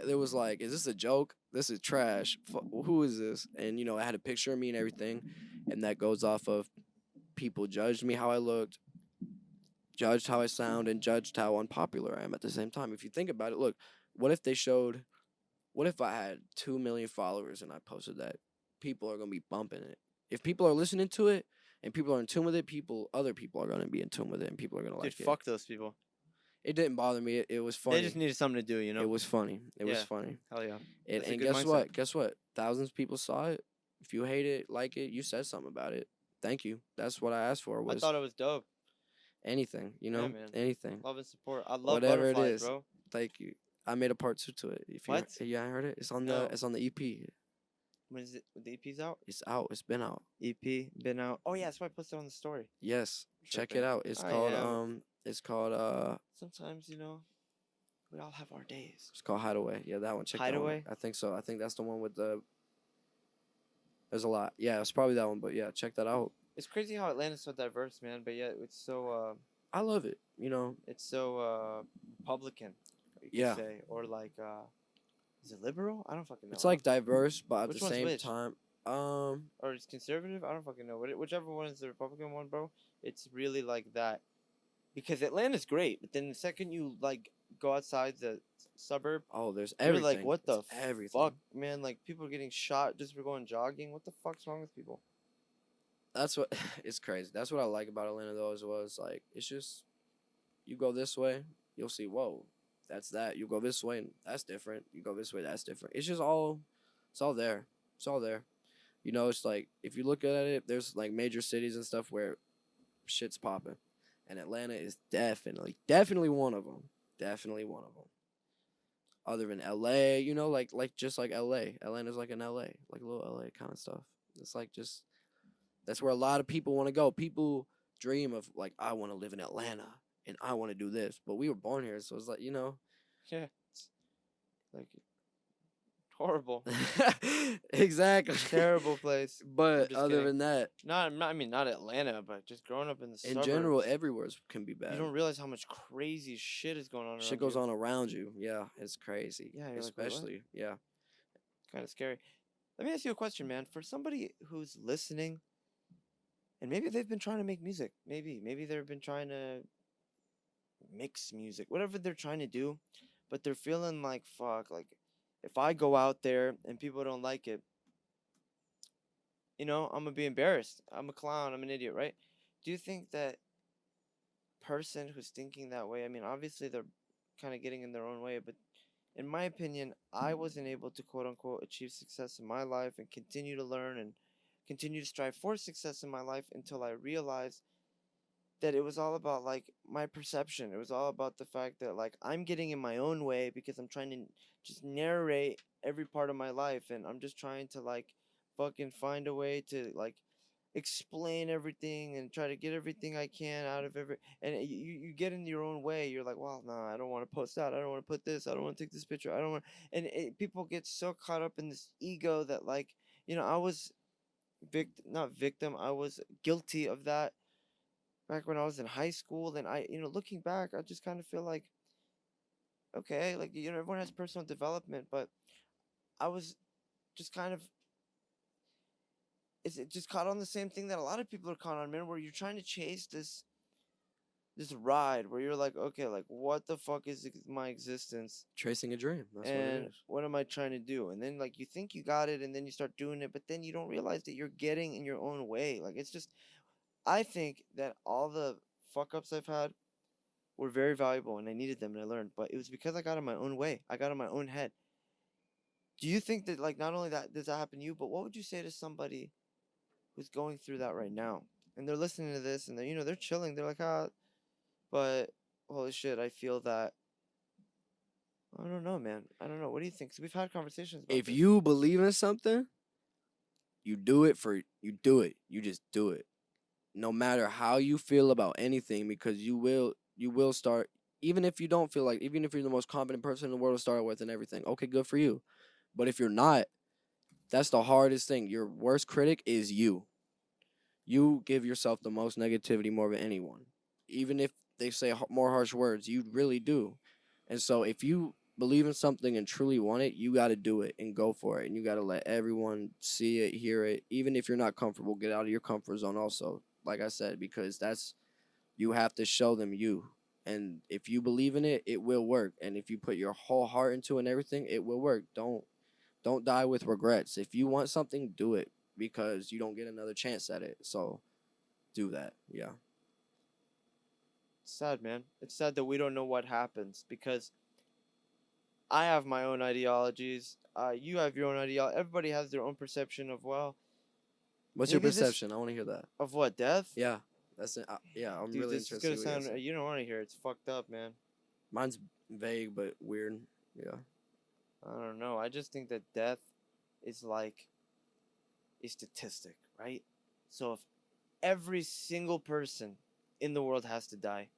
was like, is this a joke? This is trash. Who is this? And I had a picture of me and everything, and that goes off of people judged me how I looked, judged how I sound, and judged how unpopular I am at the same time. If you think about it, look, what if they showed, what if I had 2 million followers and I posted that? People are gonna be bumping it. If people are listening to it and people are in tune with it, other people are gonna be in tune with it, and people are gonna Dude, like it. fuck those people. It didn't bother me. It was funny. They just needed something to do, you know? It was funny. It was Yeah. funny. Hell yeah. And, That's a and good guess mindset. what? Guess what? Thousands of people saw it. If you hate it, like it, you said something about it. Thank you. That's what I asked for. I Was thought it was dope. anything, man. anything. Love and support. I love Whatever it butterflies, is. bro. Thank you. I made a part 2 to it. If What? you haven't heard it, it's on No. the EP. When is it? The EP's out? It's out. It's been out. EP been out. Oh yeah, that's why I posted on the story. Yes. Check Tripping. it out. It's I called am. it's called Sometimes we all have our days. it's called Hideaway. Yeah, that one. Check that one Hideaway? out. I think so. I think that's the one with the. There's a lot. Yeah, it's probably that one. But yeah, check that out. It's crazy how Atlanta's so diverse, man. But yet it's so I love it. it's so Republican, you could Yeah, say, or like is it liberal? I don't fucking know. it's like diverse, but at the Which one's same which? time, Or it's conservative? I don't fucking know. Whichever one is the Republican one, bro. It's really like that because Atlanta's great, but then the second you like go outside the suburb, oh, there's you're like, everything. what It's the everything. fuck, man? Like people are getting shot just for going jogging. What the fuck's wrong with people? That's what it's crazy. That's what I like about Atlanta though as well. It's like it's just you go this way, you'll see. Whoa, that's that. You go this way, and that's different. You go this way, that's different. It's just all, it's all there. It's all there. You know, it's like if you look at it, there's like major cities and stuff where shit's popping, and Atlanta is definitely one of them. Definitely one of them. Other than L.A., you know, like just like L.A. Atlanta's like an L.A., like a little L.A. kind of stuff. It's like just that's where a lot of people want to go. People dream of like I want to live in Atlanta and I want to do this, but we were born here, so it's like Yeah, it's like horrible, exactly. terrible place. I'm But just other kidding. than that, I mean, not Atlanta, but just growing up in the in general, suburbs, everywhere can be you bad. don't realize how much crazy shit is going on Shit around goes you. on around you. Yeah, it's crazy. Yeah, you're like, wait, what? Especially, yeah. Kind of scary. Let me ask you a question, man. For somebody who's listening, and maybe they've been trying to make music, maybe they've been trying to mix music, whatever they're trying to do, but they're feeling like fuck, like if I go out there and people don't like it, I'm gonna be embarrassed. I'm a clown. I'm an idiot, right? Do you think that person who's thinking that way? I mean, obviously they're kind of getting in their own way, but in my opinion, I wasn't able to quote unquote achieve success in my life and continue to learn and continue to strive for success in my life until I realized that it was all about like my perception. It was all about the fact that like I'm getting in my own way because I'm trying to just narrate every part of my life and I'm just trying to like fucking find a way to like explain everything and try to get everything I can out of every and you get in your own way. You're like, well, no, I don't want to post that. I don't want to put this. I don't want to take this picture. I don't want. People get so caught up in this ego that like I was not victim. I was guilty of that back when I was in high school. Then looking back, I just kind of feel like okay, like everyone has personal development, but I was just kind of is it just caught on the same thing that a lot of people are caught on, man, where you're trying to chase this ride where you're like, okay, like what the fuck is my existence Tracing a dream. That's what it and is. what am I trying to do? And then like you think you got it and then you start doing it, but then you don't realize that you're getting in your own way. Like it's just I think that all the fuck ups I've had were very valuable and I needed them and I learned, but it was because I got in my own way. I got in my own head. Do you think that like not only that does that happen to you, but what would you say to somebody who's going through that right now? And they're listening to this and they're chilling. They're like, but holy shit, I feel that. I don't know, man. I don't know. What do you think? 'Cause we've had conversations about If this. you believe in something, you do it. You just do it. No matter how you feel about anything, because you will start. Even if you're the most confident person in the world to start with and everything, okay, good for you. But if you're not, that's the hardest thing. Your worst critic is you. You give yourself the most negativity more than anyone. Even if they say more harsh words, you really do. And so if you believe in something and truly want it, you got to do it and go for it. And you got to let everyone see it, hear it. Even if you're not comfortable, get out of your comfort zone also. Like I said, because you have to show them you. And if you believe in it, it will work. And if you put your whole heart into it and everything, it will work. Don't die with regrets. If you want something, do it because you don't get another chance at it. So do that. Yeah. It's sad, man. It's sad that we don't know what happens because I have my own ideologies. You have your own ideology. Everybody has their own perception of What's your maybe this perception? I want to hear that. of what death. Yeah. That's it. Yeah, I'm Dude, really this is interested to gonna see what you sound. say. You don't want to hear it. It's fucked up, man. Mine's vague but weird. Yeah. I don't know. I just think that death is like a statistic, right? So if every single person in the world has to die,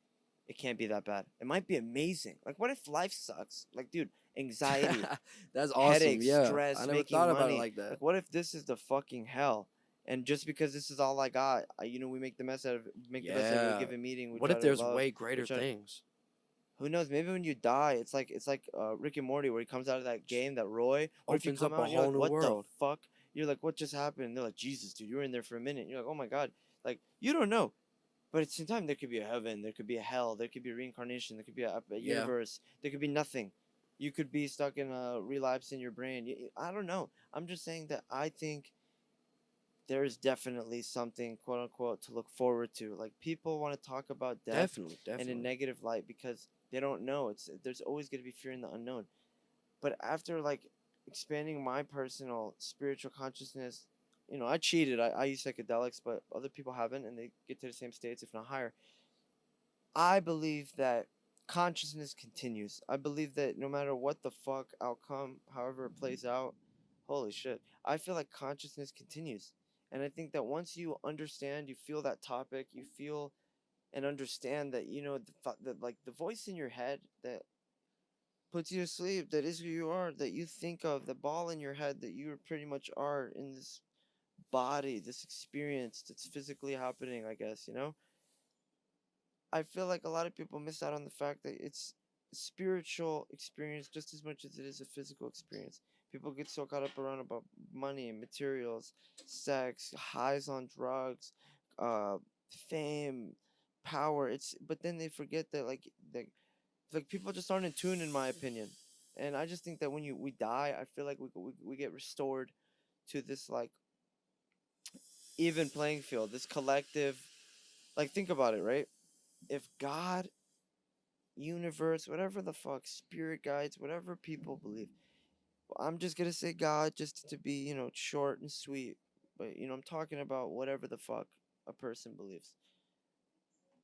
it can't be that bad. It might be amazing. Like, what if life sucks? Like, dude, anxiety, That's awesome. headaches, Yeah. stress, I never making thought about it money. like that. Like, what if this is the fucking hell? And just because this is all I got, we make the best out of a Yeah. given meeting. We What try if to there's love. way We greater try. things? Who knows? Maybe when you die, it's like Rick and Morty where he comes out of that game, that Roy. What if you Opens come up out a and you're whole like, new what the world. fuck? You're like, what just happened? And they're like, Jesus, dude, you were in there for a minute. And you're like, oh my god. Like you don't know. But at the same time, there could be a heaven, there could be a hell, there could be a reincarnation, there could be a Yeah, universe, there could be nothing. You could be stuck in a relapse in your brain. I don't know. I'm just saying that I think there is definitely something, quote unquote, to look forward to. Like people want to talk about death definitely, in a definitely. negative light because they don't know. There's always going to be fear in the unknown. But after like expanding my personal spiritual consciousness, I cheated. I use psychedelics, but other people haven't, and they get to the same states, if not higher. I believe that consciousness continues. I believe that no matter what the fuck outcome, however it plays out, holy shit, I feel like consciousness continues. And I think that once you understand, you feel that topic, you feel and understand that that like the voice in your head that puts you to sleep, that is who you are, that you think of, the ball in your head that you pretty much are in this body, this experience that's physically happening, I guess. I feel like a lot of people miss out on the fact that it's a spiritual experience just as much as it is a physical experience. People get so caught up around about money, materials, sex, highs on drugs, uh, fame, power. But then they forget that like people just aren't in tune, in my opinion. And I just think that when we die, I feel like we get restored to this like even playing field, this collective. Like think about it, right? If God, universe, whatever the fuck, spirit guides, whatever people believe. I'm just gonna say God just to be, short and sweet. But I'm talking about whatever the fuck a person believes.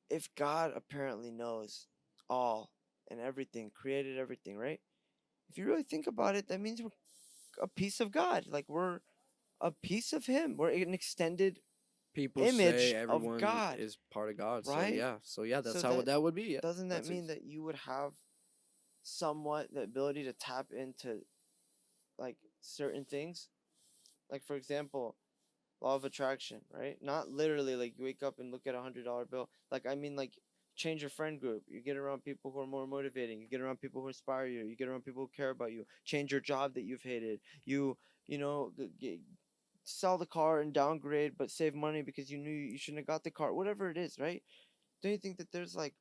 If God apparently knows all and everything, created everything, right? If you really think about it, that means we're a piece of God. Like we're a piece of Him. We're an extended People say image of everyone God, is part of God. right? So yeah, that's So how that that would be. Yeah, doesn't that that's it. mean that you would have somewhat the ability to tap into like certain things? Like for example, law of attraction, right? Not literally like you wake up and look at $100 bill. Like I mean like change your friend group. You get around people who are more motivating. You get around people who inspire you. You get around people who care about you. Change your job that you've hated. You know sell the car and downgrade but save money because you knew you shouldn't have got the car. Whatever it is, right? Don't you think that there's like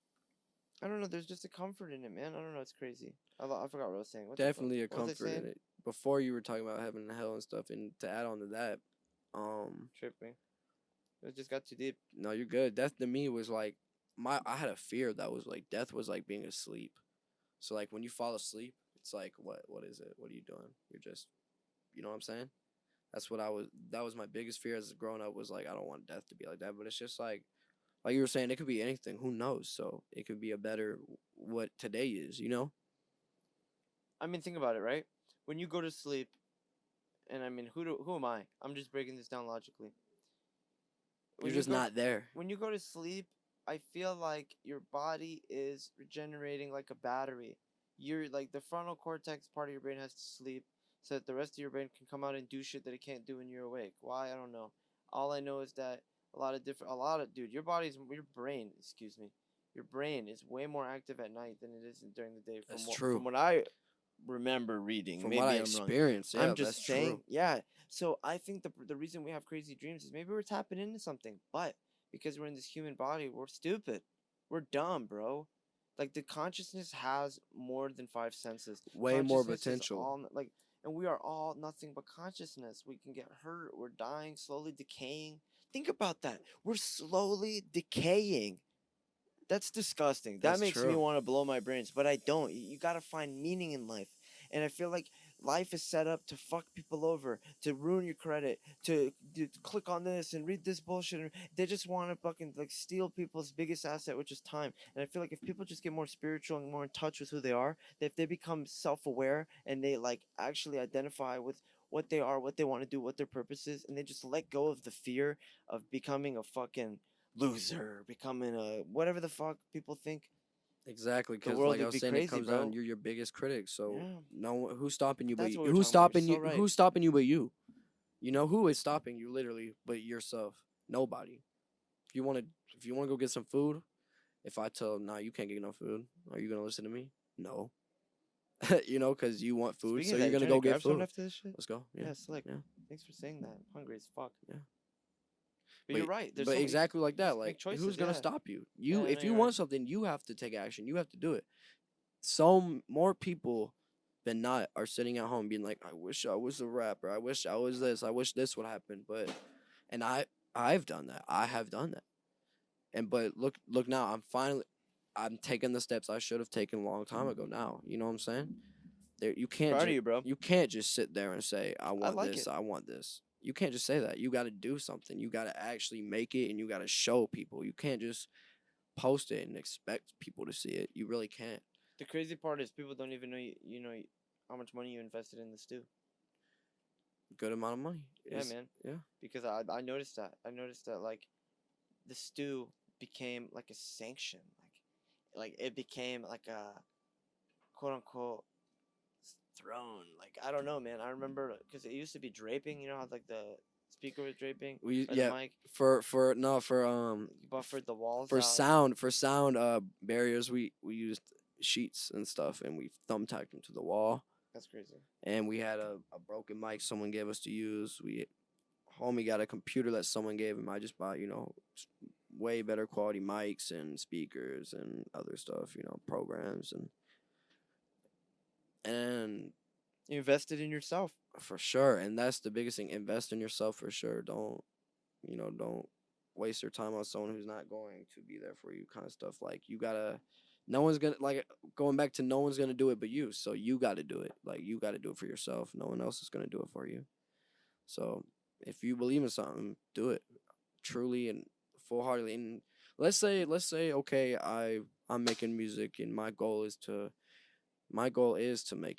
I don't know, there's just a comfort in it, man. I don't know, it's crazy. I forgot what I was saying. What the fuck? Definitely a What was I comfort in saying? it. Before you were talking about heaven and hell and stuff, and to add on to that, um, Tripping. It just got too deep. no, you're good. Death to me was like I had a fear that was like death was like being asleep. So like when you fall asleep, it's like what is it? What are you doing? You're just you know what I'm saying? That's what I was. That was my biggest fear as growing up was like I don't want death to be like that. But it's just like you were saying, it could be anything. Who knows? So it could be a better what today is. You know, I mean, think about it, right? When you go to sleep, and I mean, who am I? I'm just breaking this down logically. you're When you just go not there. when you go to sleep, I feel like your body is regenerating like a battery. You're like the frontal cortex part of your brain has to sleep so that the rest of your brain can come out and do shit that it can't do when you're awake. Why? I don't know. All I know is that dude, your brain, excuse me, your brain is way more active at night than it is during the day. That's From true. what I remember reading, From what I maybe I'm wrong. experienced, I'm yeah, that's just saying, true. yeah. So I think the reason we have crazy dreams is maybe we're tapping into something, but because we're in this human body, we're stupid. We're dumb, bro. Like the consciousness has more than five senses. Way more Consciousness is potential. all like, and we are all nothing but consciousness. We can get hurt. We're dying, slowly decaying. Think about that. We're slowly decaying. That's disgusting. That That's makes me true. want to blow my brains, but I don't. You got to find meaning in life. And I feel like life is set up to fuck people over, to ruin your credit, to click on this and read this bullshit. And they just want to fucking like steal people's biggest asset, which is time. And I feel like if people just get more spiritual and more in touch with who they are, that if they become self-aware and they like actually identify with what they are, what they want to do, what their purpose is, and they just let go of the fear of becoming a fucking loser, becoming a whatever the fuck people think, Exactly, the because world like I would was be saying, it crazy, comes down bro. you're your biggest critic. So Yeah, no who's stopping you but that's you? what we were talking about. You're so right. Who's stopping you but you? You know who is stopping you literally but yourself? Nobody. If you want to go get some food If I tell him, nah, you can't get no food, are you gonna listen to me? No. You know, because you want food, Speaking so of that, you're you gonna trying to go get grab something food. after this shit? Let's go. Yeah, Yeah, slick. yeah, Thanks for saying that. I'm hungry as fuck. yeah. But you're right. There's But so many. exactly like You that. just Like, make choices. who's gonna Yeah. stop you? Yeah, I know If you you're want right. something, you have to take action. You have to do it. So more people than not are sitting at home being like, I wish I was a rapper. I wish I was this. I wish this would happen. But and I've done that. I have done that. And but look now, I'm taking the steps I should have taken a long time ago now. You know what I'm saying? There Proud of you, bro. you can't just sit there and say, I I want like this, it. I want this. You can't just say that. You gotta do something. You gotta actually make it and you gotta show people. You can't just post it and expect people to see it. You really can't. The crazy part is people don't even know you know how much money you invested in the stew. Good amount of money. Yeah, man. Yeah. Because I noticed that. I noticed that like the stew became like a sanction. Like it became like a quote unquote throne. Like I don't know, man. I remember because it used to be draping. You know how like the speaker was draping We or the yeah mic. for no for You buffered the walls for out. sound barriers we used sheets and stuff and we thumbtacked them to the wall That's crazy. and we had a broken mic someone gave us to use. We homie got a computer that someone gave him. I just bought way better quality mics and speakers and other stuff, programs and You invested in yourself. for sure. And that's the biggest thing. Invest in yourself for sure. Don't waste your time on someone who's not going to be there for you kind of stuff. Like you gotta no one's gonna like going back to no one's gonna do it but you. So you gotta do it. Like you gotta do it for yourself. No one else is gonna do it for you. So if you believe in something, do it truly and full heartedly. And let's say okay, I'm making music and my goal is to make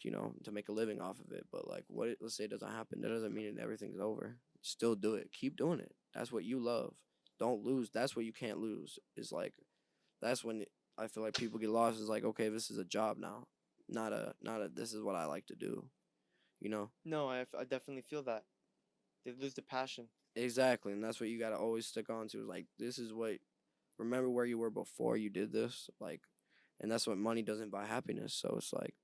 to make a living off of it. But like let's say it doesn't happen, that doesn't mean everything's over. Still do it. Keep doing it. That's what you love. Don't lose. That's what you can't lose. Is like that's when I feel like people get lost. Is like, okay, this is a job now, not a this is what I like to do. You know. No, I definitely feel that. They lose the passion. Exactly, and that's what you gotta always stick on to. Is like this is what remember where you were before you did this. Like, and that's what money doesn't buy happiness. So it's like,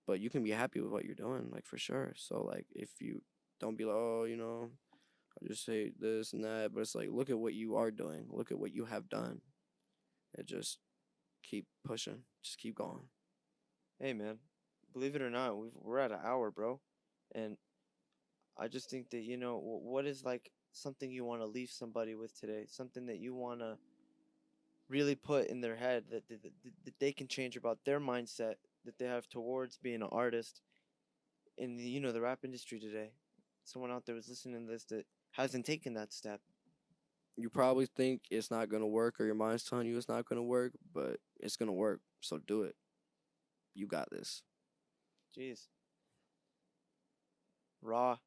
but you can be happy with what you're doing, like for sure. So like, if you don't be like, oh, I just say this and that, but it's like, look at what you are doing. Look at what you have done, and just keep pushing. Just keep going. Hey, man. Believe it or not, we're at an hour, bro. And I just think that, what is like something you want to leave somebody with today? Something that you want to really put in their head that they can change about their mindset that they have towards being an artist in the rap industry today. Someone out there was listening to this that hasn't taken that step. You probably think it's not gonna work, or your mind's telling you it's not gonna work, but it's gonna work. So do it. You got this. Jeez. Raw.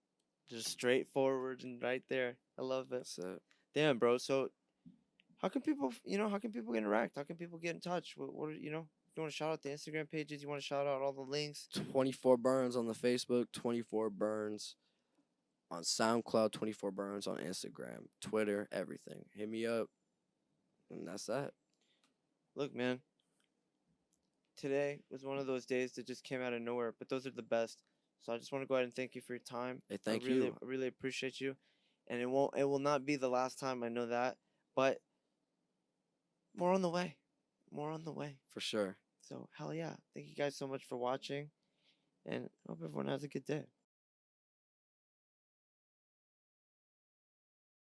Just straightforward and right there. I love it. That's it. Damn, bro. So how can people interact? How can people get in touch? If you want to shout out the Instagram pages, you want to shout out all the links. 24Burns on the Facebook, 24Burns on SoundCloud, 24Burns on Instagram, Twitter, everything. Hit me up, and that's that. Look, man, today was one of those days that just came out of nowhere, but those are the best. So I just want to go ahead and thank you for your time. Hey, thank I you. really appreciate you. And it will not be the last time, I know that, but more on the way. More on the way. For sure. So hell yeah. Thank you guys so much for watching, and I hope everyone has a good day.